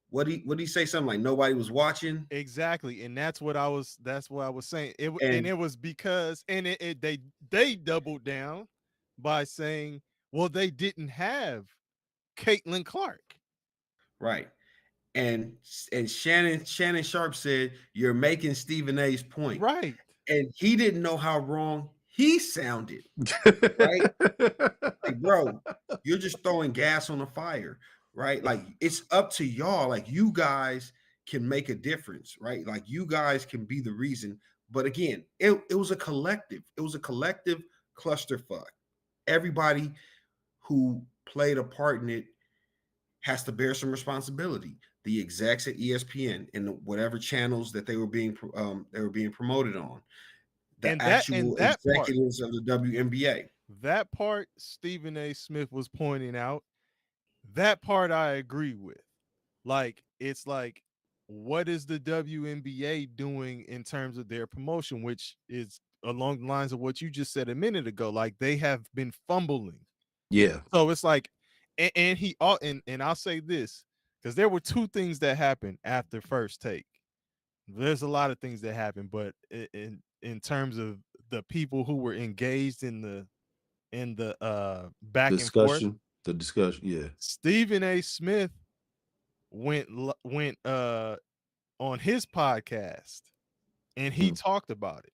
what he say, something like nobody was watching. Exactly, and that's what I was saying. And It was because they doubled down by saying, well, they didn't have Caitlin Clark. right. And Shannon Sharp said, you're making Stephen A's point. Right. And he didn't know how wrong he sounded. Right? Like, bro, you're just throwing gas on the fire, right? Like, it's up to y'all. Like, you guys can make a difference, right? Like, you guys can be the reason. But again, it was a collective. It was a collective clusterfuck. Everybody who played a part in it has to bear some responsibility. The execs at ESPN and whatever channels that they were being promoted on, the actual executives of the WNBA. That part Stephen A. Smith was pointing out, that part I agree with. Like, it's like, what is the WNBA doing in terms of their promotion, which is along the lines of what you just said a minute ago. Like, they have been fumbling. Yeah. So it's like, and I'll say this, because there were two things that happened after first take. There's a lot of things that happened, but in terms of the people who were engaged in the back and forth, the discussion, yeah. Stephen A. Smith went on his podcast and he talked about it.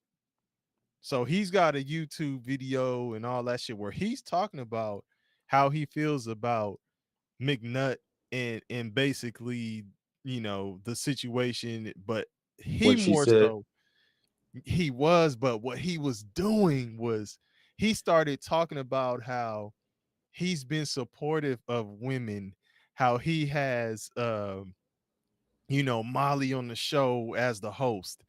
So he's got a YouTube video and all that shit where he's talking about how he feels about McNutt and basically, the situation, but What she said. But what he was doing was he started talking about how he's been supportive of women, how he has Molly on the show as the host.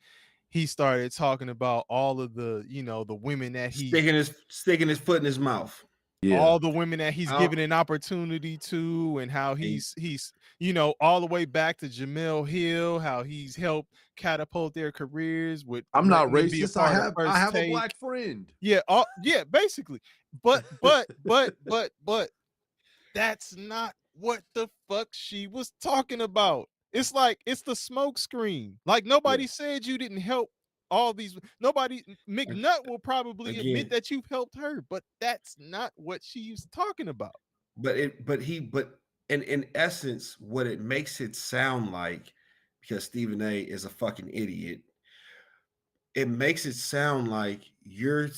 He started talking about all of the the women that sticking his foot in his mouth. Yeah. All the women that he's given an opportunity to, and how he's all the way back to Jamel Hill, how he's helped catapult their careers with. I'm not racist. I have a black friend. Yeah, basically. But that's not what the fuck she was talking about. It's like, it's the smoke screen. Like, nobody said you didn't help all these. McNutt will probably admit that you've helped her, but that's not what she's talking about. But in essence, what it makes it sound like, because Stephen A is a fucking idiot, it makes it sound like you're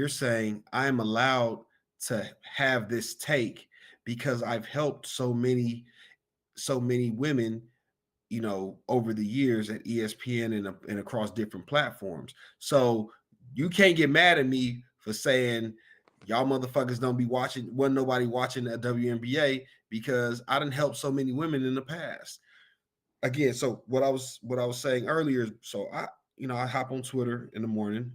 saying I'm allowed to have this take because I've helped so many so many women, over the years at ESPN and across different platforms. So you can't get mad at me for saying y'all motherfuckers don't be watching, wasn't nobody watching the WNBA, because I didn't help so many women in the past. Again, so what I was saying earlier, so I hop on Twitter in the morning,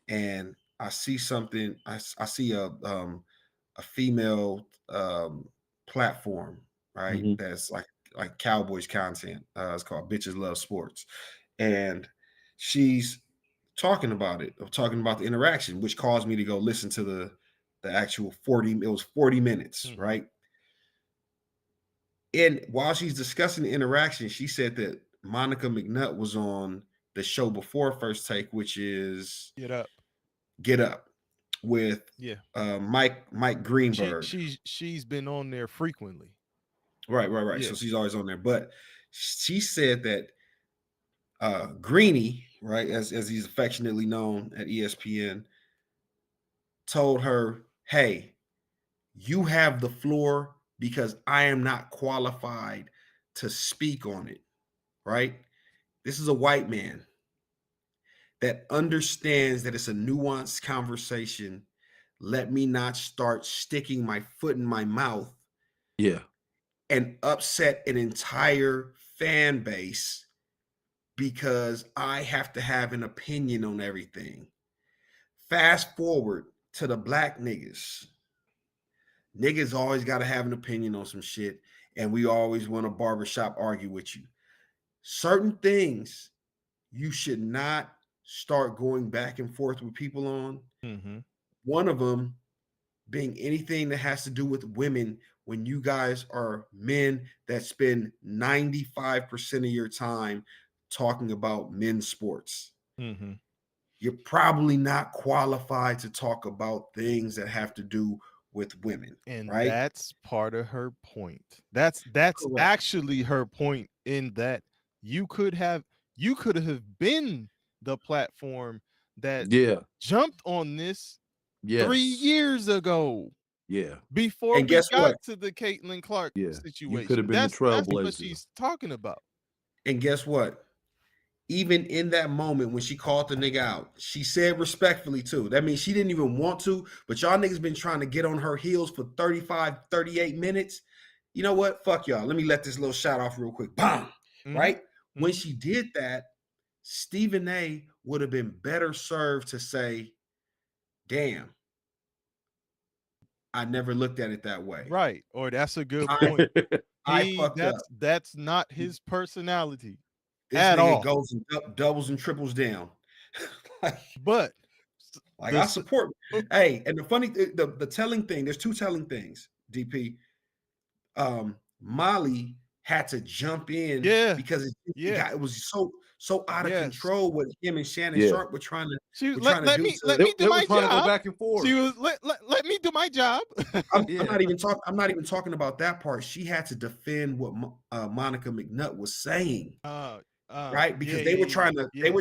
and I see something, I see a female platform, right? Mhm. That's like Cowboys content. It's called Bitches Love Sports, and she's talking about the interaction, which caused me to go listen to the actual 40. It was 40 minutes, Mhm. right? And while she's discussing the interaction, she said that Monica McNutt was on the show before First Take, which is Get up. Get Up, with Yeah. Mike Greenberg. She's been on there frequently. Right. Yeah. So she's always on there. But she said that Greeny, right, as he's affectionately known at ESPN, told her, "Hey, you have the floor because I am not qualified to speak on it." Right? This is a white man that understands that it's a nuanced conversation. Let me not start sticking my foot in my mouth Yeah. and upset an entire fan base because I have to have an opinion on everything. Fast forward to the black niggas. Niggas always got to have an opinion on some shit, and we always want to barbershop argue with you. Certain things you should not start going back and forth with people on. Mm-hmm. One of them being anything that has to do with women, when you guys are men that spend 95% of your time talking about men's sports. Mm-hmm. You're probably not qualified to talk about things that have to do with women, And right? that's part of her point. That's Correct. actually her point, in that you could have been the platform that Yeah. jumped on this 3 Yes. years ago, Yeah. before And we guess got what? to the Caitlin Clark Yeah. You could have situation. been the That's what trailblazer. she's talking about. And guess what? Even in that moment when she called the nigga out, she said respectfully too. That means she didn't even want to, but y'all niggas been trying to get on her heels for 35, 38 minutes. You know what? Fuck y'all. Let me let this little shot off real quick. Bam! Mhm. Right? When Mhm. she did that, Stephen A would have been better served to say, damn, I never looked at it that way. Right. Or that's a good I point. I fucked up. That's not his personality This at nigga all. goes and doubles and triples down. like, But like the I s- support. Hey, and the funny, the telling thing. There's two telling things. DP, Molly had to jump in yeah. because Yeah. it was so out of Yes. control what him and Shannon Yeah. Sharp were trying to She was, were trying to let do me to. do They were my trying to go job. back and She forth. was let me do my job. I'm Yeah. not even talking. I'm not even talking about that part. She had to defend what Monica McNutt was saying, uh right? yeah, Because yeah, yeah, they yeah, were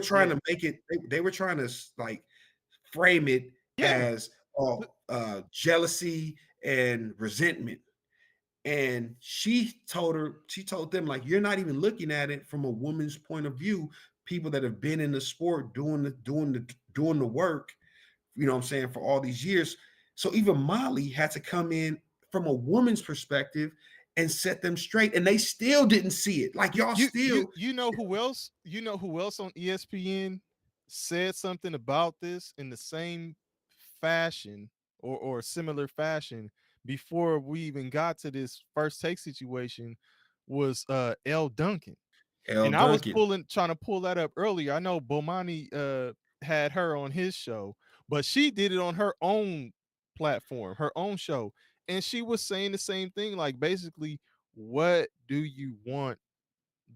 trying yeah. to make it. They were trying to like frame it Yeah. as jealousy and resentment. And she told them, like, you're not even looking at it from a woman's point of view. People that have been in the sport doing the work, you know what I'm saying, for all these years. So even Molly had to come in from a woman's perspective and set them straight. And they still didn't see it. Like y'all still. You know who else? You know who else on ESPN said something about this in the same fashion, or similar fashion, before we even got to this first take situation, was L Duncan. L And I was Duncan. trying to pull that up earlier. I know Bomani had her on his show, but she did it on her own platform, her own show. And she was saying the same thing, like, basically, what do you want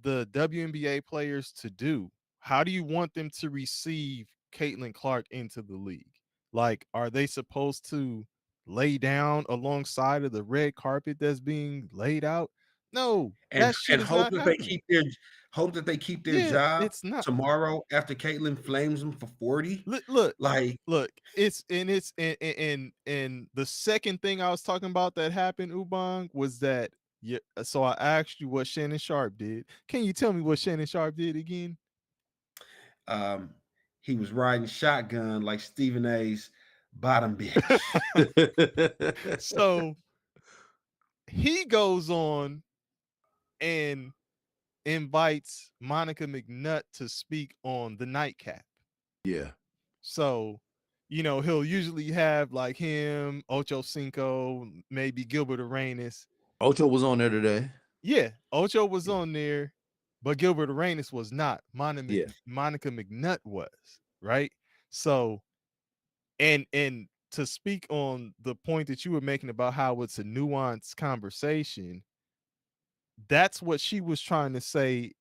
the WNBA players to do? How do you want them to receive Caitlin Clark into the league? Like, are they supposed to lay down alongside of the red carpet that's being laid out? No, and that shit and is not happening. hope that they keep their Yeah, job it's not. tomorrow after Caitlin flames them for 40. Look, look, Like, look. And the second thing I was talking about that happened, Ubang, was that Yeah. So I asked you what Shannon Sharp did. Can you tell me what Shannon Sharp did again? Um, he was riding shotgun like Stephen A's bottom bitch. So he goes on and invites Monica McNutt to speak on the Nightcap. Yeah. So, he'll usually have like him, Ocho Cinco, maybe Gilbert Arenas. Ocho was on there today. Yeah, Ocho was Yeah. on there, but Gilbert Arenas was not. Yeah. Monica McNutt was, right? So, and to speak on the point that you were making about how it's a nuanced conversation, that's what she was trying to say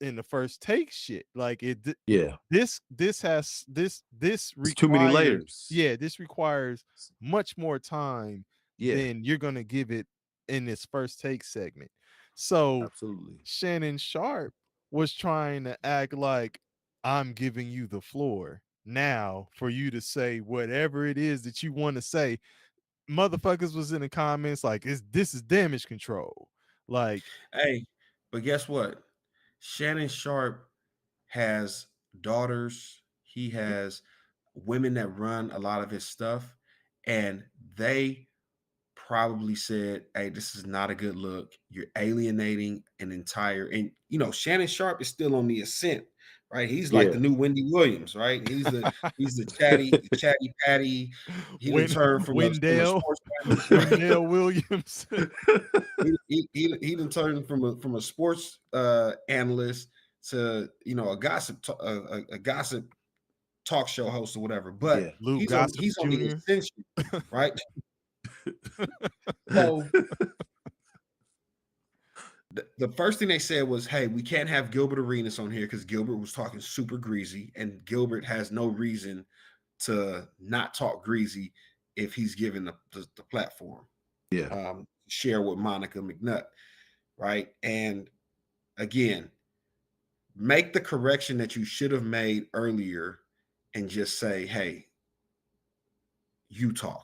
in the first take shit. Like Yeah. this It's too many requires, layers. yeah, this requires much more time Yeah. than you're gonna give it in this first take segment. So Absolutely. Shannon Sharp was trying to act like I'm giving you the floor now for you to say whatever it is that you want to say. Motherfuckers was in the comments like, this is damage control. Like, Hey, but guess what? Shannon Sharp has daughters. He has women that run a lot of his stuff, and they probably said, "Hey, this is not a good look. You're alienating an entire." And Shannon Sharp is still on the ascent, right? He's like Yeah. the new Wendy Williams, right? He's the chatty Patty. He didn't turn from a Wendell sports Wendell Williams. he didn't turn from a sports analyst to a gossip talk show host or whatever. But Yeah. Lou he's on Gossip he's on the Jr. ascension, right? So the first thing they said was, "Hey, we can't have Gilbert Arenas on here because Gilbert was talking super greasy, and Gilbert has no reason to not talk greasy if he's given the platform." Yeah. Share with Monica McNutt, right? And again, make the correction that you should have made earlier and just say, "Hey, you talk."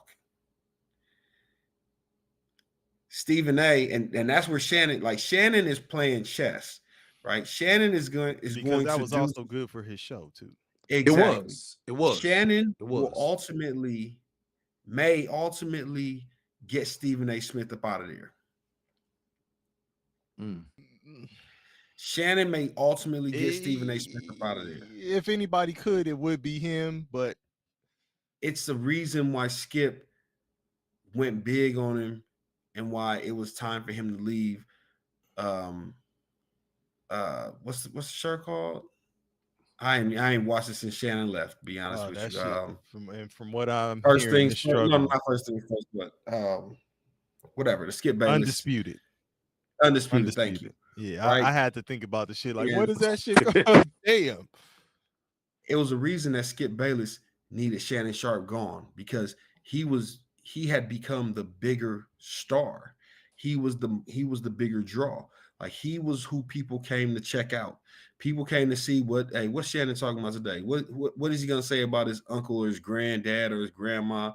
Stephen A, and that's where Shannon is playing chess, right? Shannon is going because that to was do also good for his show too. exactly. It was. Shannon It will was. may ultimately get Stephen A. Smith up out of there. Mm. Shannon may ultimately get Stephen A. Smith up out of there. If anybody could, it would be him, but It's the reason why Skip went big on him and why it was time for him to leave. What's the show called? I ain't watched it since Shannon left, to be honest with that you. shit from what I'm First hearing, things the first, no, struggle. not first things first, but whatever, the Skip Bayless Undisputed. thank you. Yeah, Right? I had to think about the shit. Like, And what is that shit called? Damn. it was a reason that Skip Bayless needed Shannon Sharp gone because he had become the bigger star. He was the bigger draw. Like he was who people came to check out. People came to see what's Shannon talking about today? What is he gonna say about his uncle or his granddad or his grandma?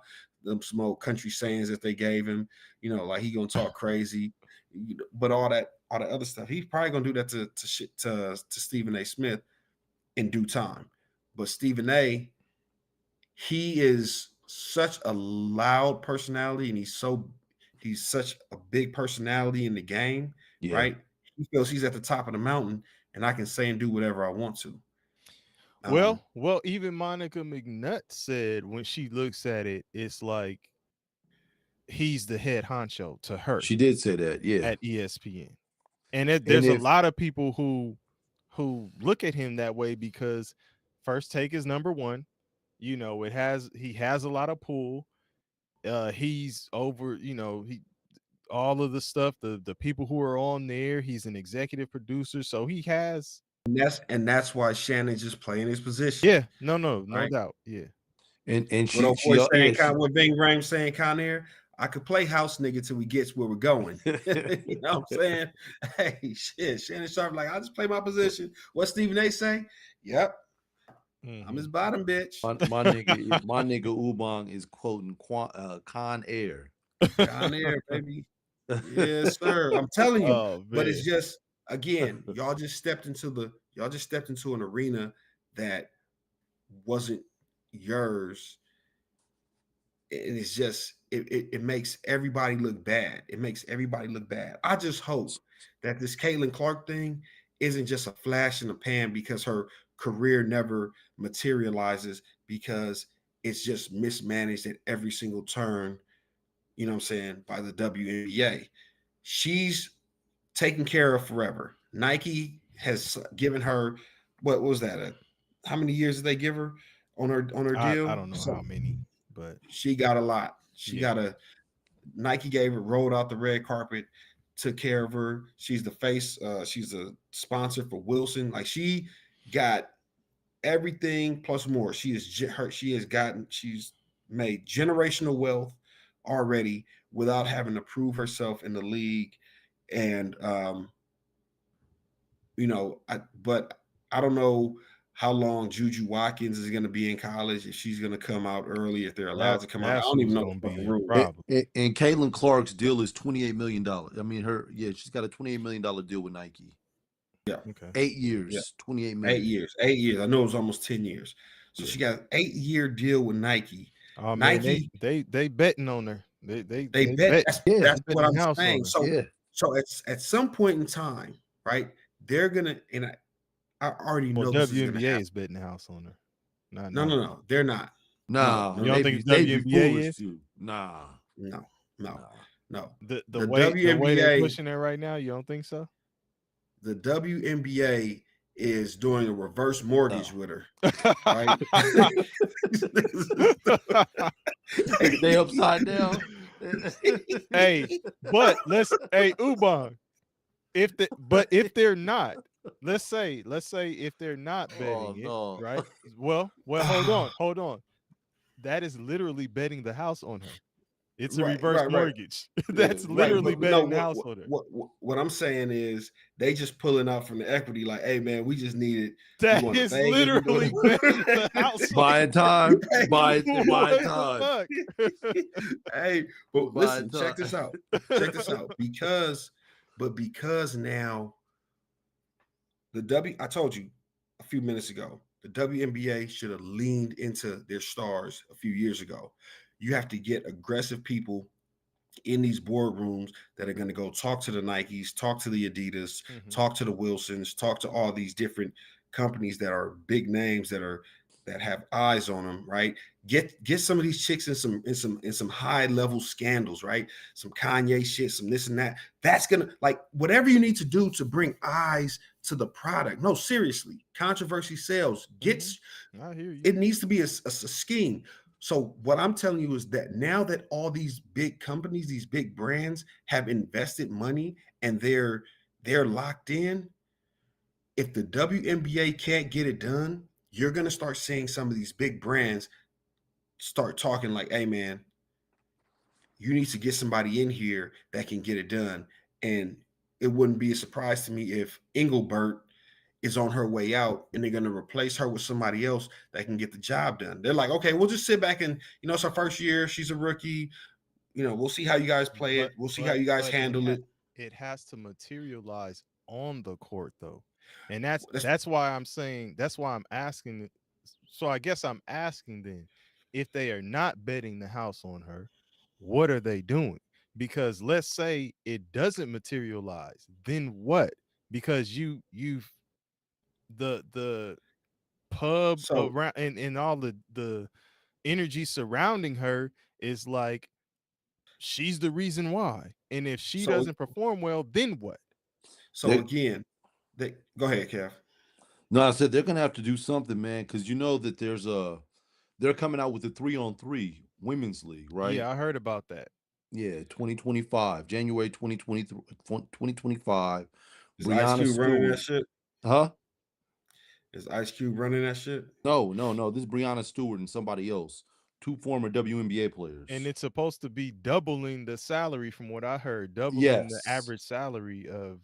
Some old country sayings that they gave him. Like he gonna talk crazy, but all that other stuff. He's probably gonna do that to Stephen A. Smith in due time. But Stephen A, he is such a loud personality, and he's such a big personality in the game, Yeah. right? He feels he's at the top of the mountain, and I can say and do whatever I want to. Well, even Monica McNutt said when she looks at it, it's like he's the head honcho to her. She did say that. Yeah. At ESPN, and there's a lot of people who look at him that way because First Take is number one. He has a lot of pull. He's over. All of the stuff, the people who are on there. He's an executive producer, so he has. And that's why Shannon's just playing his position. Yeah, no right? doubt. Yeah, and what old boy saying, what Bing Rames saying, Conair, I could play house nigga till we gets where we're going. You know what I'm saying? Hey, shit, Shannon Sharp, like I just play my position. What Stephen A say? Yep. I'm his bottom bitch. My nigga Ubong is quoting Con Air. Con Air, baby. Yes, sir. I'm telling you. Oh But man. it's just again, y'all just stepped into an arena that wasn't yours. And it's just it makes everybody look bad. It makes everybody look bad. I just hope that this Caitlin Clark thing isn't just a flash in the pan because her career never materializes because it's just mismanaged at every single turn, you know what I'm saying, by the WNBA. She's taken care of forever. Nike has given her what was that? How many years did they give her on her I deal? don't know how So many, but she got a lot. She yeah. got a Nike gave her, rolled out the red carpet, took care of her. She's the face. She's a sponsor for Wilson. Like she got everything plus more. She is her. She has gotten. She's made generational wealth already without having to prove herself in the league. And but I don't know how long Juju Watkins is going to be in college. If she's going to come out early, if they're allowed to come out, I That's don't even who's know gonna the be fucking in rule. problem. And Caitlin Clark's deal is $28 million. I mean, she's got a $28 million deal with Nike. Yeah. Okay. 8 Yeah. years, 28 8 million. years. 8 years. I know it was almost 10 years. So Yeah. she got an 8-year deal with Nike. Oh man, Nike, they betting on her. They they bet. bet Yeah. That's they what betting I'm the house saying. on her. So Yeah. so at some point in time, right? They're gonna and I already Well, know this is gonna WNBA happen. is betting the house on her. Not No, no, Nike. no. They're not. No, Nah, no, You don't no, think the they'd be WNBA foolish is? to. Nah, no, no, nah. no. The The way they WNBA, pushing it right now, you don't think so? the WNBA is doing a reverse mortgage No. with her, right? They upside down. Hey, but hey Ubon, if they're not, let's say if they're not Oh betting it, no. right? Well, hold on. That is literally betting the house on her. It's a Right, reverse right, right. mortgage. Yeah, That's Right, literally but no, betting the house on her. what I'm saying is they just pulling out from the equity, like, hey man, we just need it. We That going to is Vegas. We doing literally betting the house on buying time. Buy what the time. fuck? hey, but Buying listen, check time. this out. Check this out. Because now I told you a few minutes ago, the WNBA should have leaned into their stars a few years ago. You have to get aggressive people in these boardrooms that are going to go talk to the Nikes, talk to the Adidas, Mhm. talk to the Wilsons, talk to all these different companies that are big names that have eyes on them, right? Get some of these chicks in some high level scandals, right? Some Kanye shit, some this and that. That's gonna like whatever you need to do to bring eyes to the product. No, seriously, controversy sells. I hear you. It needs to be a scheme. So what I'm telling you is that now that all these big companies, these big brands have invested money and they're locked in, if the WNBA can't get it done, you're going to start seeing some of these big brands start talking like, "Hey man, you need to get somebody in here that can get it done." And it wouldn't be a surprise to me if Engelbert is on her way out and they're going to replace her with somebody else that can get the job done. They're like, okay, we'll just sit back and, it's her first year. She's a rookie. We'll see how you guys play But it. We'll see how you guys but handle it. it has to materialize on the court though. And That's, that's why I'm saying that's why I'm asking. So I guess I'm asking then, if they are not betting the house on her, what are they doing? Because let's say it doesn't materialize, then what? Because you've the pub so around and all the energy surrounding her is like she's the reason why. And if she so doesn't perform well, then what? so They, again, they go ahead, Kev. no, I said they're gonna have to do something, man, because you know that they're coming out with the 3-on-3 women's league, right? Yeah, I heard about that. Yeah, 2025, January 2023, 2025. Is Ice Brianna Cube running that Stewart. shit? Huh? Is Ice Cube running that shit? No. This is Brianna Stewart and somebody else. Two former WNBA And players. it's supposed to be doubling the salary from what I heard, doubling the Yes. average salary of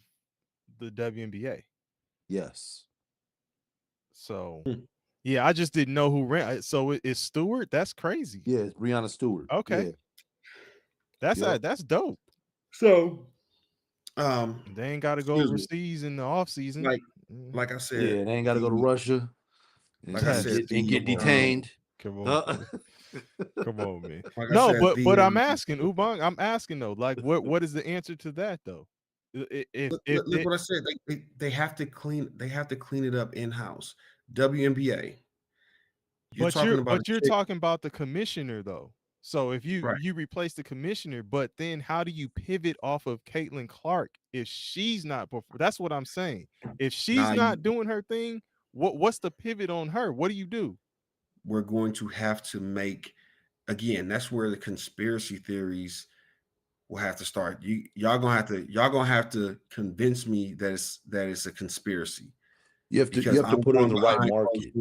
the WNBA. Yes. So, Hmm. yeah, I just didn't know who ran. So it's Stewart. That's crazy. Yeah, it's Brianna Stewart. Okay, Yeah. that's Yep. that's dope. So, They ain't got to go excuse me. overseas in the off season. Like I said, Yeah, they ain't got to go to Russia and, like I said, get the detained. Come on, man. Come on, man. like I No, said, but I'm asking Ubang. I'm asking though, like, what is the answer to that though? If look what I said. They have to clean. They have to clean it up in house. WNBA. You're talking about a you're chick, talking about the commissioner though. So if you right? replace the commissioner, but then how do you pivot off of Caitlin Clark if she's not before? That's what I'm saying. If she's Now not doing her thing, what's the pivot on her? What do you do? we're going to have to make again. That's where the conspiracy theories will have to start. Y'all gonna have to convince me that it's a conspiracy. You have to put her in the right market.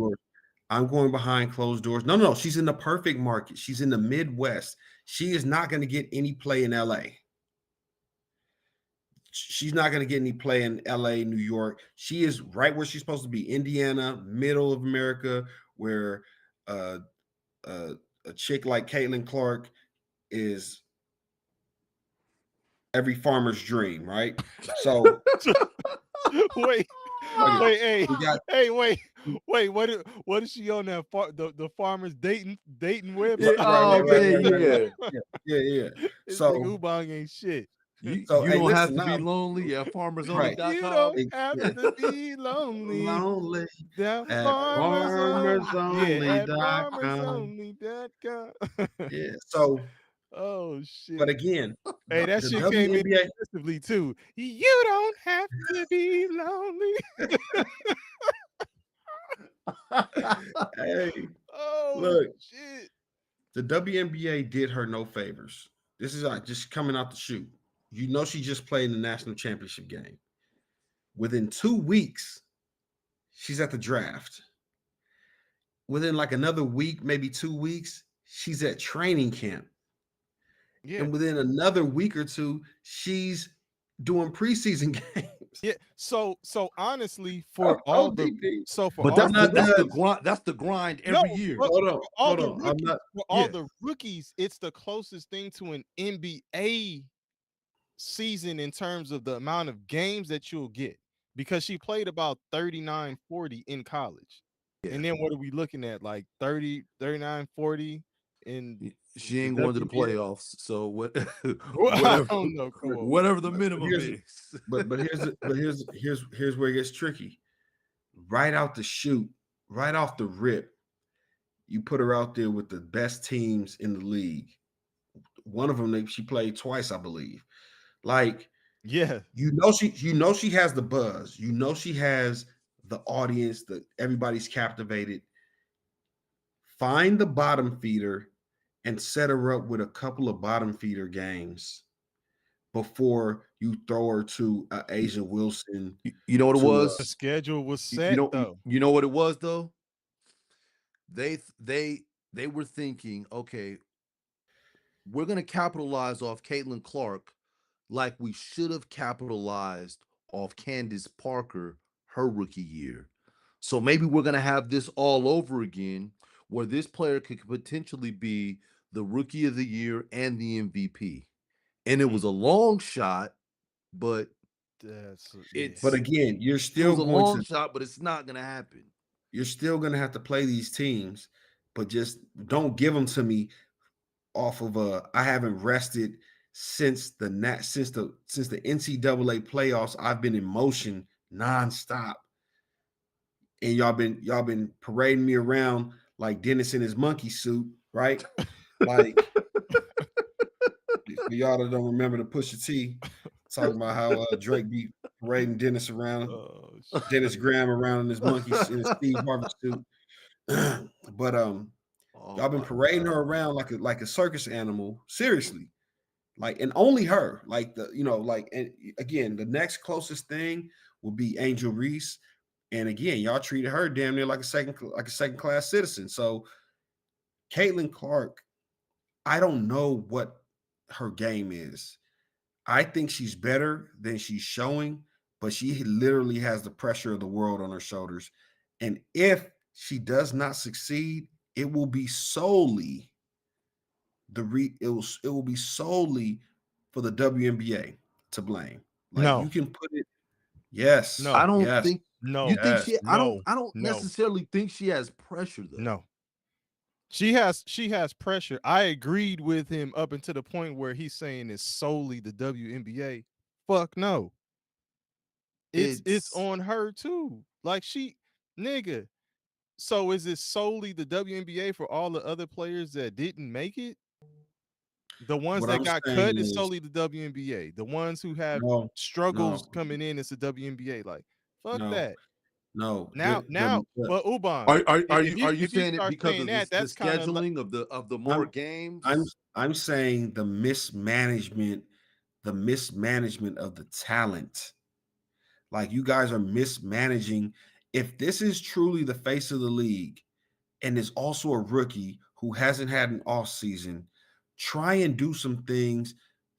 I'm going behind closed doors. No. She's in the perfect market. She's in the Midwest. She is not going to get any play in LA. She's not going to get any play in LA, New York. She is right where she's supposed to be, Indiana, middle of America, where uh, a chick like Caitlin Clark is every farmer's dream, right? So wait, okay, what is she on that the farmers dating Yeah, website? Yeah. This So nigga Ubang ain't shit. You So, hey, don't have listen to be now. lonely at You farmersonly.com. don't have to be lonely. Lonely That at at farmersonly.com. farmersonly.com. Yeah. So, Oh but shit. again, Hey, that the shit came in WNBA. aggressively too. You don't have to be lonely. Hey, Oh look, shit. the WNBA did her no favors. This is like just coming out the chute. You know, she just played in the national championship game. Within 2 weeks, she's at the draft. Within like another week, maybe 2 weeks, she's at training camp. Yeah. And within another week or two, she's doing preseason games. Yeah. So honestly, for all the DP. for But all that's the grind every year. Hold on. I'm not. For all the rookies, it's the closest thing to an NBA season in terms of the amount of games that you'll get because she played about 39, 40 in college. Yeah. And then what are we looking at? Like 30, 39, 40 in she ain't going to the WNBA. playoffs. So I don't know. Come on. Whatever the minimum is. But here's where it gets tricky. Right out the chute, right off the rip, you put her out there with the best teams in the league. One of them, she played twice, I believe. Like, yeah, she has the buzz. You know she has the audience that everybody's captivated. Find the bottom feeder and set her up with a couple of bottom feeder games before you throw her to Asia Wilson. You know what it was? the schedule was set though. You know what it was though? They were thinking, okay, we're gonna capitalize off Caitlin Clark like we should have capitalized off Candace Parker her rookie year. So maybe we're gonna have this all over again, where this player could potentially be the rookie of the year and the MVP. And it was a long shot, but but again, you're still it was a long shot, but it's not gonna happen. You're still gonna have to play these teams, but just don't give them to me off of I haven't rested since the NCAA playoffs. I've been in motion nonstop, and y'all been parading me around like Dennis in his monkey suit, right? Like for y'all that don't remember the Pusha T, talking about how Drake be parading Dennis around, Dennis Graham around in his monkey in his Steve Harvey suit. But y'all been parading her around like a circus animal, seriously. Like, and only her, like and again, the next closest thing will be Angel Reese. And again, y'all treated her damn near like a second class citizen. So Caitlin Clark, I don't know what her game is. I think she's better than she's showing, but she literally has the pressure of the world on her shoulders. And if she does not succeed, it will be solely it will be solely for the WNBA to blame. Like No. you can put it. Yes. No. I don't Yes. think No. you think Yes. she. No. I don't No. necessarily think she has pressure though. No. She has pressure. I agreed with him up until the point where he's saying it's solely the WNBA. Fuck no. It's on her too. Like nigga. So is it solely the WNBA for all the other players that didn't make it? The ones What that I'm got saying cut is is solely the WNBA. The ones who have no, no, struggles coming in, it's the WNBA. Like, fuck no, that. no. Now, but Uban, Are you if you saying it start because saying of that, the that's kind of scheduling of the more I'm games? I'm saying the mismanagement of the talent. Like you guys are mismanaging. If this is truly the face of the league and is also a rookie who hasn't had an off season, try and do some things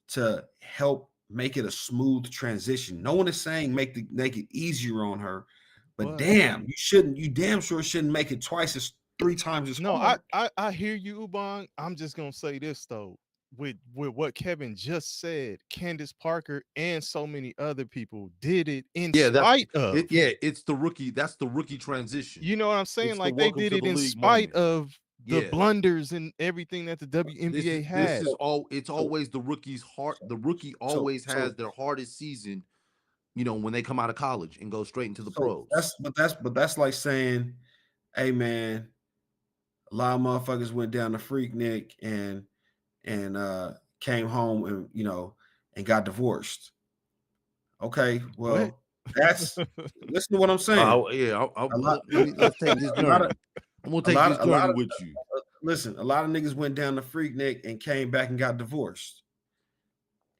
to help make it a smooth transition. No one is saying make it easier on her, but but damn, you damn sure shouldn't make it three times as no, hard. I hear you, Uban. I'm just gonna say this though. With what Kevin just said, Candace Parker and so many other people did it in Yeah, that's spite of. it. Yeah, it's the rookie. That's the rookie transition. You know what I'm saying? It's the Like they welcome did to it the in league spite moment. of the Yeah, blunders and everything that the WNBA this had. is all. It's So always the rookie's heart. The rookie so always so has their hardest season. When they come out of college and go straight into the so pros. that's like saying, hey man, a lot of motherfuckers went down to Freaknik and came home and and got divorced. Okay, What? well, that's listen to what I'm saying. Yeah. A lot, Let's take this a lot of, journey. I'm gonna take this a lot journey of, with you. listen, a lot of niggas went down to Freaknik and came back and got divorced.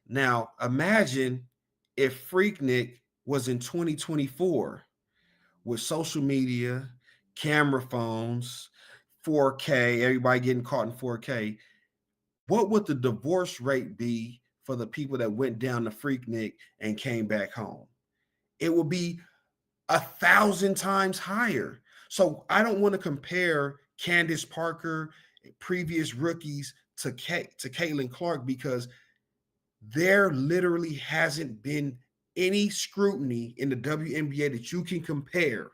Now, imagine if Freaknik was in 2024 with social media, camera phones, 4K, everybody getting caught in 4K. What would the divorce rate be for the people that went down to Freaknik and came back home? It would be 1,000 times higher. So I don't want to compare Candace Parker, previous rookies, to Caitlin Clark because there literally hasn't been any scrutiny in the WNBA that you can compare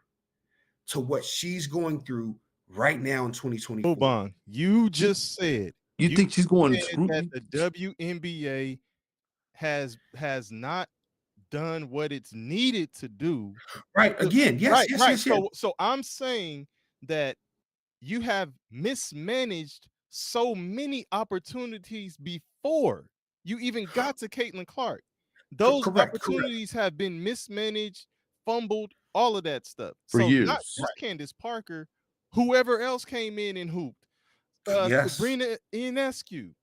to what she's going through right now in 2024. Uban, you just said You you think she's going said that scrutiny? the WNBA has not done what it's needed to do. Right. Again, yes, Right, yes, right. yes, yes. So I'm saying that you have mismanaged so many opportunities before you even got to Caitlin Clark. Those Correct. opportunities have been mismanaged, fumbled, all of that stuff. For So not years. just Candace Parker, whoever else came in and hooped. Yes. Sabrina Ionescu.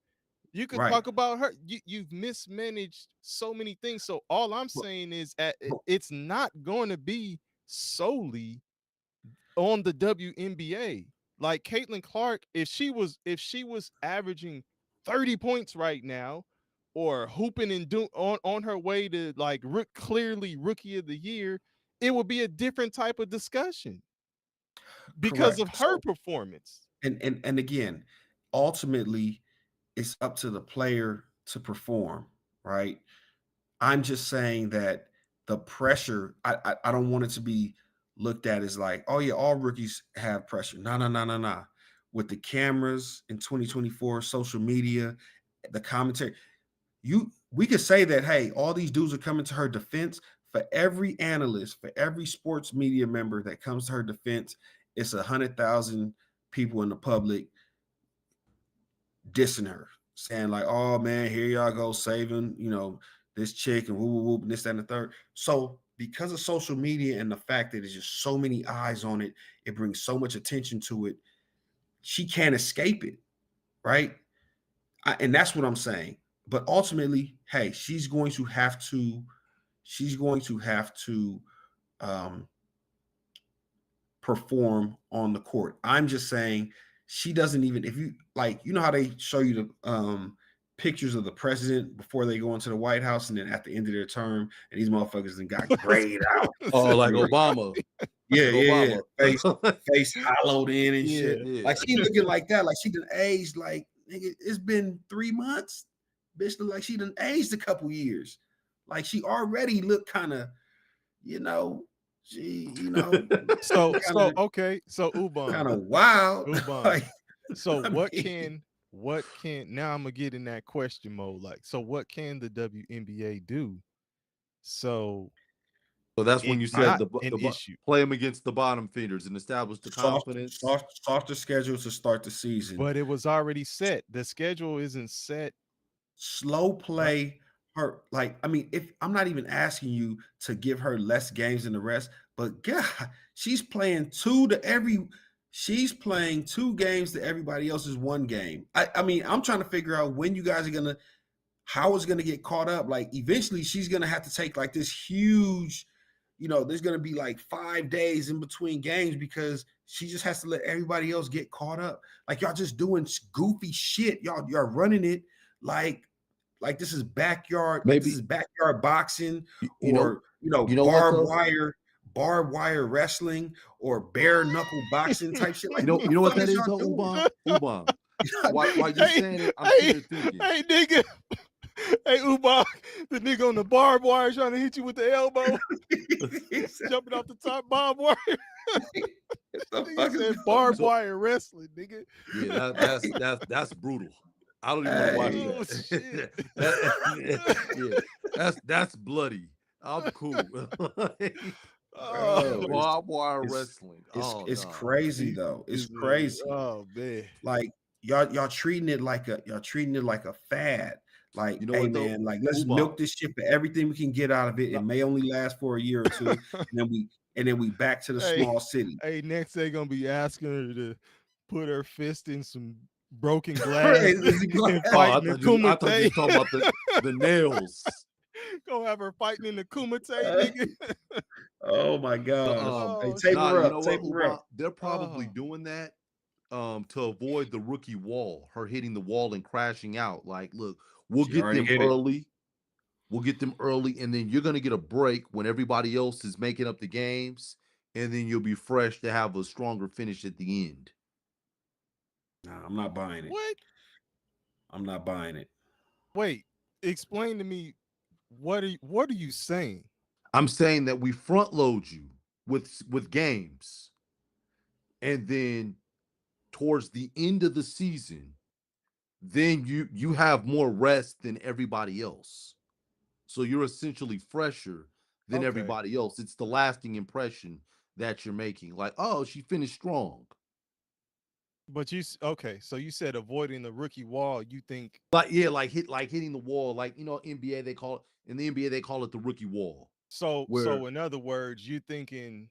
You could Right. talk about her. You've mismanaged so many things. So all I'm saying is it's not going to be solely on the WNBA. Like Caitlin Clark, if she was averaging 30 points right now, or hooping and on her way to like clearly rookie of the year, it would be a different type of discussion because Correct. of her performance. And again, ultimately, it's up to the player to perform, right? I'm just saying that the pressure, I don't want it to be looked at as like, oh yeah, all rookies have pressure. No, no, no, no, no. With the cameras in 2024, social media, the commentary, we could say that, hey, all these dudes are coming to her defense. For every analyst, for every sports media member that comes to her defense, it's 100,000 people in the public dissing her, saying like, "Oh man, here y'all go saving, this chick and whoop whoop whoop and this that, and the third." So because of social media and the fact that there's just so many eyes on it, it brings so much attention to it. She can't escape it, right? And that's what I'm saying. But ultimately, hey, she's going to have to um, perform on the court. I'm just saying she doesn't even, if you like, how they show you the pictures of the president before they go into the White House and then at the end of their term, and these motherfuckers then got grayed out. Oh, like Obama. Yeah, yeah, yeah. Obama. Face hollowed in and shit. Yeah. Like she looking like that, like she done aged like, nigga, it's been 3 months. bitch look like she done aged a couple years. Like she already looked kind of, you know, she, you know, So kind of okay. So Ubon. wild. Ubon. Like, So I what mean, can now I'm gonna get in that question mode. Like, so what can the WNBA do so So that's when you it's said not an the issue? play them against the bottom feeders and establish the confidence. softer schedule to start the season. But it was already set. The schedule isn't set. Slow play her. Like, I mean, if I'm not even asking you to give her less games than the rest, but God, she's playing she's playing 2 games to everybody else's 1 game. I mean, I'm trying to figure out when you guys are how it's gonna get caught up. Like, eventually she's gonna have to take like this huge, there's gonna be like 5 days in between games because she just has to let everybody else get caught up. Like, y'all just doing goofy shit. Y'all running it like this is backyard, like this is backyard boxing, or barbed wire wrestling, or bare knuckle boxing type shit. Like, what what the fuck that is, y'all though, doing? Ubon. While you're saying it, I'm sitting here thinking. Hey, nigga. Hey, Ubon, the nigga on the barbed wire trying to hit you with the elbow, jumping off the top barbed wire. Nigga said barbed wire wrestling, nigga. Yeah, that's brutal. I don't even want to watch that. Yeah, that's bloody. I'm cool. Barbed wire wrestling. It's crazy though. It's crazy. Oh man. Like, y'all treating it like a fad. Like, hey man, like, let's milk this shit for everything we can get out of it. It may only last for a year or two, and then we back to the small city. Hey, next they gonna be asking her to put her fist in some broken glass and fighting the kumite. I thought you were talking about the nails. Gonna have her fighting in the kumite, nigga. Oh my god! Hey, tape her up. They're probably doing that to avoid the rookie wall, her hitting the wall and crashing out. Like, look, we'll get them early. We'll get them early, and then you're gonna get a break when everybody else is making up the games, and then you'll be fresh to have a stronger finish at the end. Nah, I'm not buying it. What? I'm not buying it. Wait, explain to me what are you saying? I'm saying that we front load you with games, and then towards the end of the season, then you have more rest than everybody else. So you're essentially fresher than everybody else. It's the lasting impression that you're making. Like, oh, she finished strong. But so you said avoiding the rookie wall. You think hitting the wall, like, NBA they call it the rookie wall. So in other words, you thinking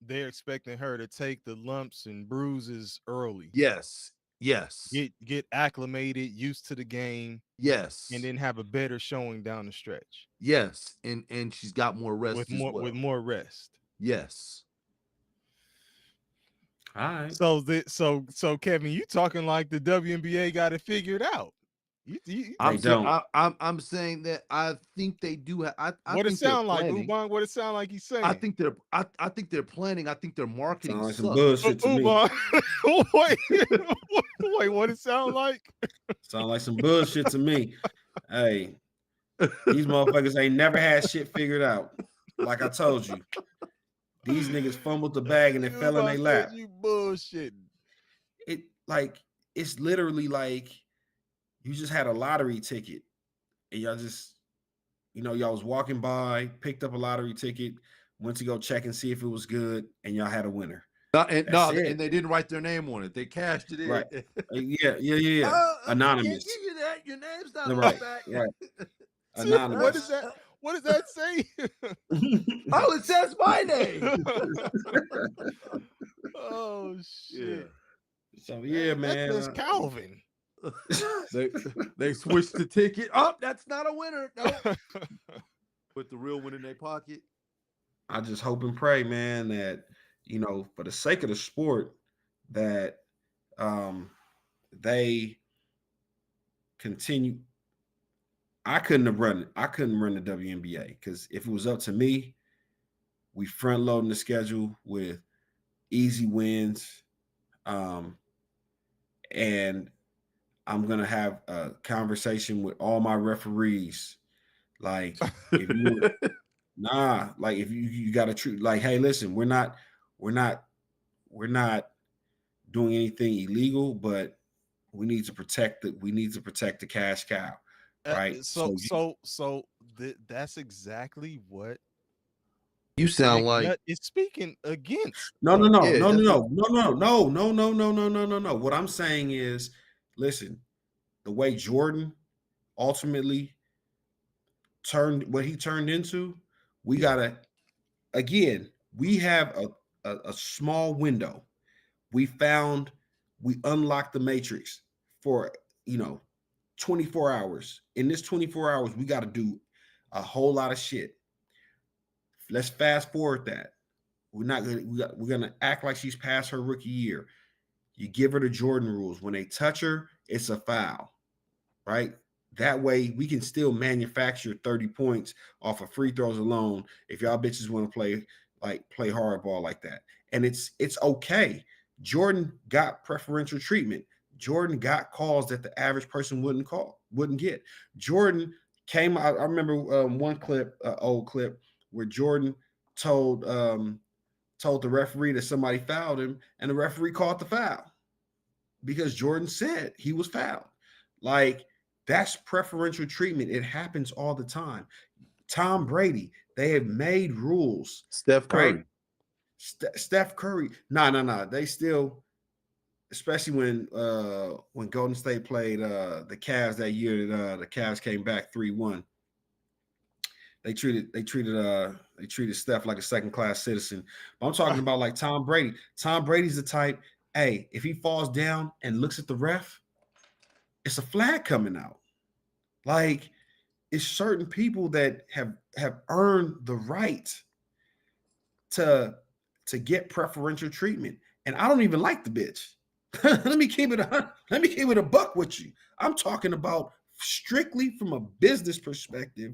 they're expecting her to take the lumps and bruises early. Yes. Get acclimated, used to the game. Yes. And then have a better showing down the stretch. Yes. And she's got more rest with more rest. Yes. All right. So Kevin, you talking like the WNBA got it figured out. I'm saying that I think they do have. What it sound like, Ubon? What it sound like he's saying? I think they're planning. I think their marketing sucks. Some bullshit to me. Wait, what it sound like? Sound like some bullshit to me. Hey, these motherfuckers ain't never had shit figured out. Like I told you, these niggas fumbled the bag and it fell in their lap. You bullshitting. It's literally like you just had a lottery ticket and y'all just, y'all was walking by, picked up a lottery ticket, went to go check and see if it was good, and y'all had a winner. And they didn't write their name on it. They cashed it in. Right. Yeah. Anonymous. I can't give you that. Your name's not right. on the back. Right. Anonymous. What does that say? Oh, it says my name. Oh shit. Yeah. So man. That's Calvin. They switched the ticket. Oh, that's not a winner. No. Put the real one in their pocket. I just hope and pray, man, that for the sake of the sport, that they continue. I couldn't run the WNBA because if it was up to me, we front loading the schedule with easy wins, and I'm gonna have a conversation with all my referees. Like, if you want, like if you got to treat like, hey, listen, we're not we're not doing anything illegal, but we need to protect the cash cow, right? So that's exactly what You sound like McNutt is speaking against, No, no, though. no, yeah, no, that's what no, no, no, no, no, no, no, no, no, no, no. What I'm saying is, listen, the way Jordan ultimately turned what he turned into, we yeah. gotta again, we have a small window. We found we unlocked the matrix for you know 24 hours. In this 24 hours, we got to do a whole lot of shit. Let's fast forward that. We're gonna act like she's past her rookie year. You give her the Jordan rules. When they touch her, it's a foul, right? That way we can still manufacture 30 points off of free throws alone if y'all bitches want to play hardball like that. And it's okay. Jordan got preferential treatment. Jordan got calls that the average person wouldn't get. Jordan came out. I remember one clip, old clip, where Jordan told told the referee that somebody fouled him, and the referee called the foul because Jordan said he was fouled. Like, that's preferential treatment. It happens all the time. Tom Brady, they have made rules, Steph right? Curry. Steph Curry, no. They still, especially when Golden State played the Cavs that year that the Cavs came back 3-1. They treated Steph like a second class citizen. But I'm talking about like Tom Brady. Tom Brady's the type, hey, if he falls down and looks at the ref, it's a flag coming out. Like, it's certain people that have earned the right to to get preferential treatment. And I don't even like the bitch. Let me keep it a buck with you. I'm talking about strictly from a business perspective.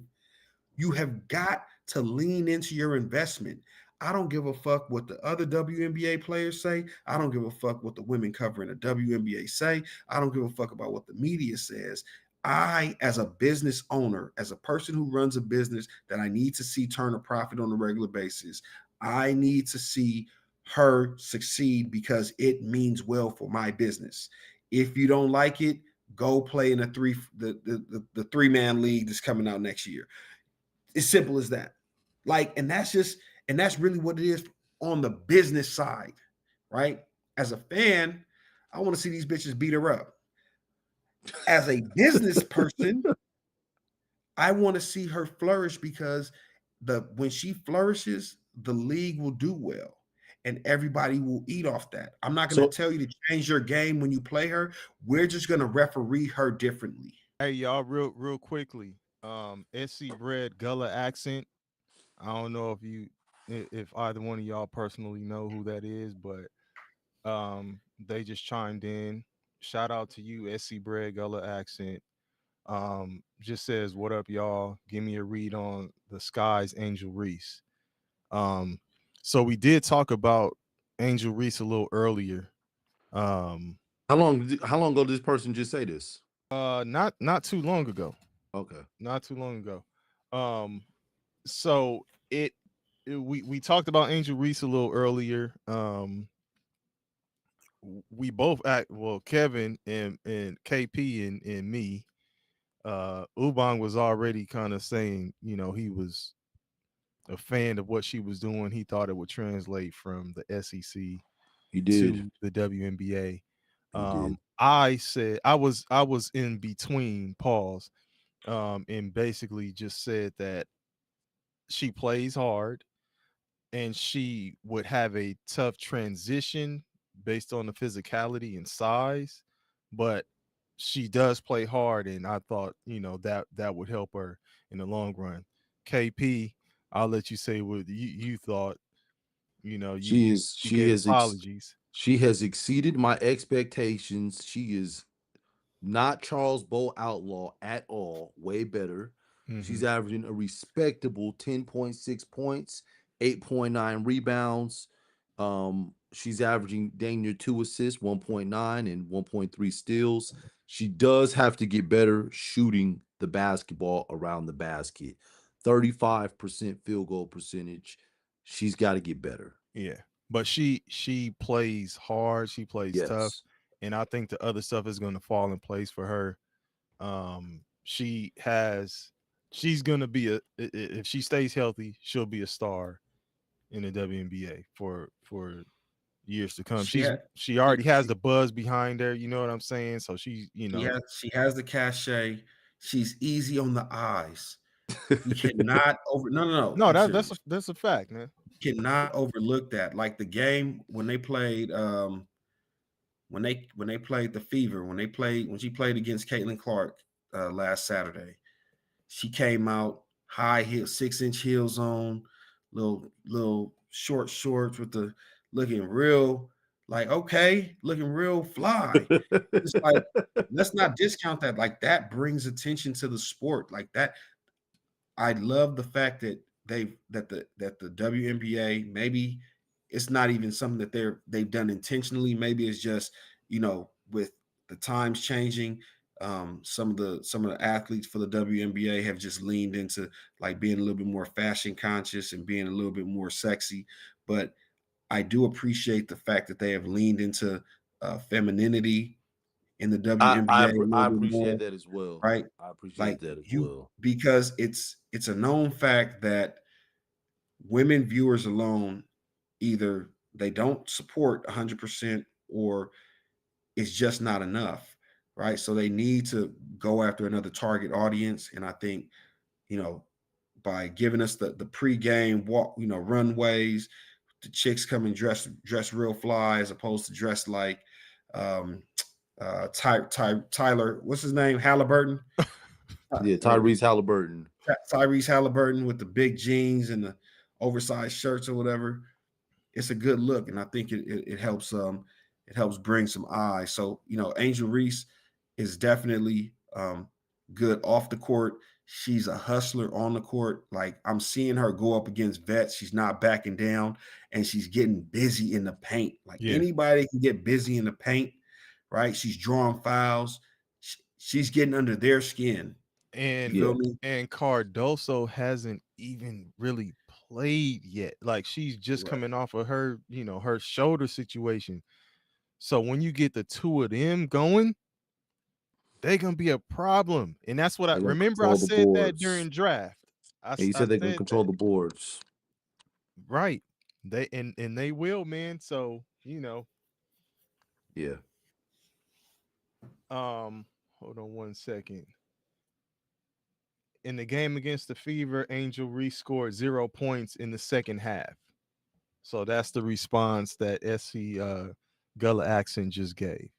You have got to lean into your investment. I don't give a fuck what the other WNBA players say. I don't give a fuck what the women covering the WNBA say. I don't give a fuck about what the media says. I, as a business owner, as a person who runs a business that I need to see turn a profit on a regular basis, I need to see her succeed because it means well for my business. If you don't like it, go play in the 3-man league that's coming out next year. It's simple as that. Like, and that's really what it is on the business side, right? As a fan, I want to see these bitches beat her up. As a business person, I want to see her flourish because the when she flourishes, the league will do well and everybody will eat off that. I'm not going to So tell you to change your game when you play her. We're just going to referee her differently. Hey, y'all, real quickly. SC Bread Gullah accent. I don't know if either one of y'all personally know who that is, but they just chimed in. Shout out to you, SC Bread Gullah accent. Just says, "What up, y'all? Give me a read on the skies, Angel Reese." Um, so we did talk about Angel Reese a little earlier. Um, how long ago did this person just say this? not too long ago. Okay. Not too long ago. Um, so we talked about Angel Reese a little earlier. We both act well, Kevin and KP and me. Ubang was already kind of saying, he was a fan of what she was doing. He thought it would translate from the SEC He did. to the WNBA. He did. I said I was in between pause, and basically just said that she plays hard and she would have a tough transition based on the physicality and size, but she does play hard, and I thought that would help her in the long run. KP, I'll let you say what you thought. She You is you she gave has apologies. she has exceeded my expectations. She is not Charles Bow Outlaw at all. Way better. Hmm. She's averaging a respectable 10.6 points, 8.9 rebounds. She's averaging dang near 2 assists, 1.9 and 1.3 steals. She does have to get better shooting the basketball around the basket. 35% field goal percentage. She's got to get better. Yeah. But she plays hard, she plays tough, Yes. and I think the other stuff is going to fall in place for her. She's going to be if she stays healthy, she'll be a star in the WNBA for years to come. She had She already has she, the buzz behind her, you know what I'm saying? So she has the cachet. She's easy on the eyes. You cannot over no. no, I'm serious. that's a fact, man. You cannot overlook that. Like the game when they played when they played the Fever, when she played against Caitlin Clark last Saturday, she came out high heel, 6-inch heels on, little short shorts with the looking real like looking real fly. It's like let's not discount that. Like that brings attention to the sport. Like that, I love the fact that the WNBA, maybe it's not even something that they've done intentionally. Maybe it's just, with the times changing, some of the athletes for the WNBA have just leaned into like being a little bit more fashion conscious and being a little bit more sexy. But I do appreciate the fact that they have leaned into femininity in the WNBA a I little bit appreciate more, that as well. right? I appreciate Like that as you, well. because it's a known fact that women viewers alone either they don't support 100% or it's just not enough, right? So they need to go after another target audience, and I think, you know by giving us the pregame walk, runways, the chicks coming dressed real fly as opposed to dressed like um Tyler, what's his name, Halliburton. Yeah, uh, Tyrese Halliburton. Tyrese Halliburton with the big jeans and the oversized shirts or whatever. It's a good look, and I think it helps it helps bring some eyes. So Angel Reese is definitely good off the court. She's a hustler on the court. Like I'm seeing her go up against vets. She's not backing down, and she's getting busy in the paint. Like Yeah. anybody can get busy in the paint, right? She's drawing fouls. She's getting under their skin. You And feel me? and Cardoso hasn't even really played yet. Like she's just Right. coming off of her, her shoulder situation. So when you get the two of them going, they're gonna be a problem. And that's what I They're gonna remember. I control the said that boards. during draft. And you I said they're gonna said control that. the boards. Right. And they will, man. So, Yeah. hold on one second. In the game against the Fever, Angel Reese scored 0 points in the second half. So that's the response that SC Gullah Accent just gave.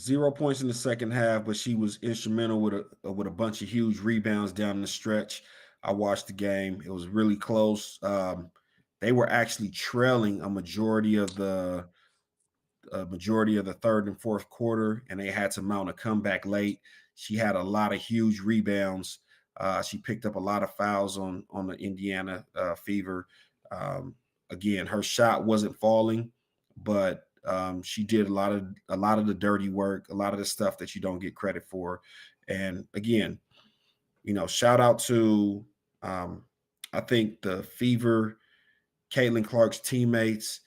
0 points in the second half, but she was instrumental with a bunch of huge rebounds down the stretch. I watched the game; it was really close. They were actually trailing a majority of the third and fourth quarter, and they had to mount a comeback late. She had a lot of huge rebounds. She picked up a lot of fouls on the Indiana Fever. Um, Again, her shot wasn't falling, but she did a lot of the dirty work, a lot of the stuff that you don't get credit for. And again, shout out to I think the Fever, Caitlin Clark's teammates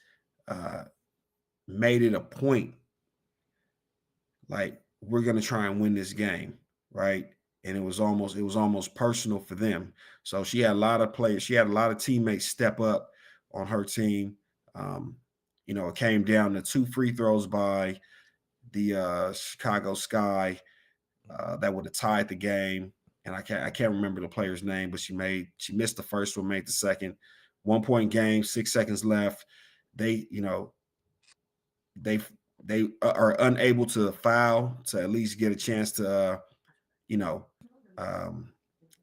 uh, made it a point, like we're gonna try and win this game, right? And it was almost personal for them. So she had a lot of players, she had a lot of teammates step up on her team. Um, it came down to 2 free throws by the Chicago Sky that would have tied the game. And I can't remember the player's name, but she missed the first one, made the second. 1 point game, 6 seconds left. They, they they are unable to foul to at least get a chance to you know um,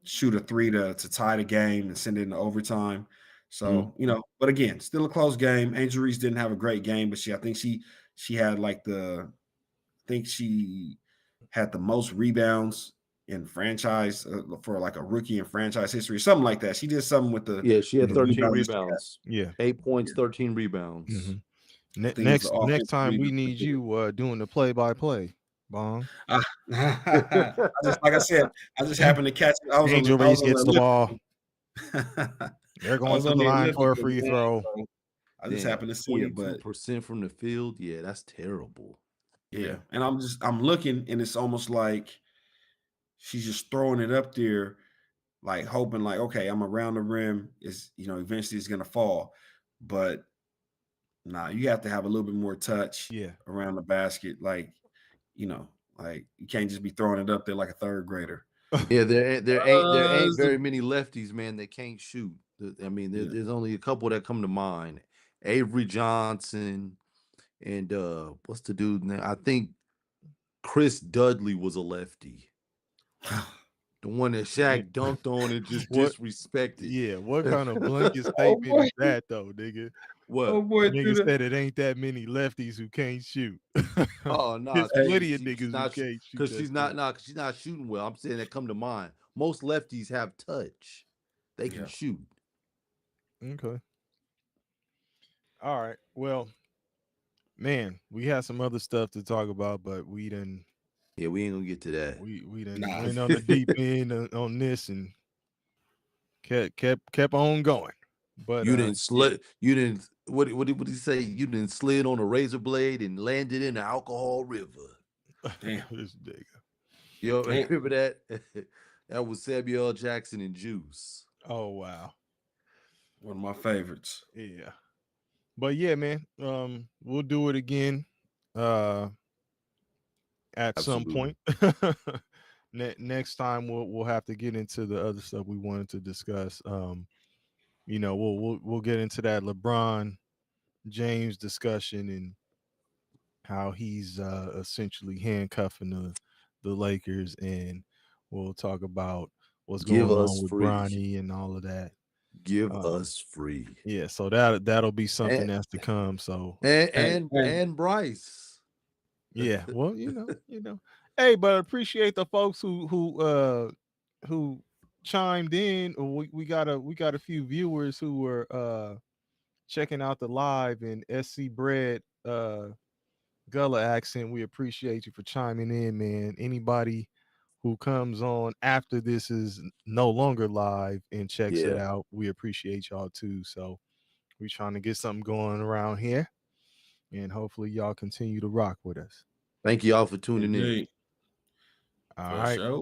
shoot a three to tie the game and send it into overtime. So but again, still a close game. Angel Reese didn't have a great game, but she had like I think she had the most rebounds in franchise for like a rookie in franchise history, something like that. She did something with the Yeah, she had with the 13 rebounds. rebounds. Yeah. 8 points, 13 rebounds. Mm-hmm. I think it was the Next offensive time we rebound. need you doing the play-by-play. Bong. I just like I said, I just happened to catch it. I was on the Angel I was Reese on the gets the ball. elliptical. They're I going was to on the the line for a elliptical, free man. throw. So I just Damn, happened to see it, but 22% from the field. Yeah, that's terrible. yeah. And I'm looking, and it's almost like she's just throwing it up there, like hoping, like, okay, I'm around the rim. Is eventually it's gonna fall, but nah, you have to have a little bit more touch Yeah. around the basket, you know, like you can't just be throwing it up there like a third grader. Yeah, there ain't It's a- very many lefties, man, that can't shoot. I mean, yeah. there's only a couple that come to mind. Avery Johnson and what's the dude name? I think Chris Dudley was a lefty. The one that Yeah. Shaq dunked on and just What? disrespected. Yeah. What kind of blanket Oh statement boy, is that, though, nigga? oh What? boy, through Nigga the said it ain't that many lefties who can't shoot. Oh no, There's hey, plenty of she's niggas who not can't shoot because that she's shit. not no, 'cause she's not shooting well. I'm saying that come to mind. Most lefties have touch. They can yeah. shoot. Okay. All right. Well, man, we had some other stuff to talk about, but we didn't. Yeah, we ain't gonna get to that. We didn't Nah, went on the deep end on this and kept on going. But You didn't yeah. slid. You didn't. What did he say? You didn't slid on a razor blade and landed in the alcohol river. Damn, this nigga. You damn. remember that? That was Samuel L. Jackson and Juice. Oh wow. One of my favorites. Yeah. But yeah, man. We'll do it again. At some Absolutely. point. Next time we'll have to get into the other stuff we wanted to discuss. We'll get into that LeBron James discussion and how he's essentially handcuffing the Lakers, and we'll talk about what's Give going on us with free. Bronny and all of that. Give us free. Yeah, so that'll be something And that's to come. So and Hey, and, hey, and Bryce. yeah, well, hey, but I appreciate the folks who chimed in. We got a few viewers who were checking out the live in SC Bread Gullah accent. We appreciate you for chiming in, man. Anybody who comes on after this is no longer live and checks it Yeah. out, we appreciate y'all too. So we're trying to get something going around here, and hopefully y'all continue to rock with us. Thank you all for tuning in. indeed. All For right. sure.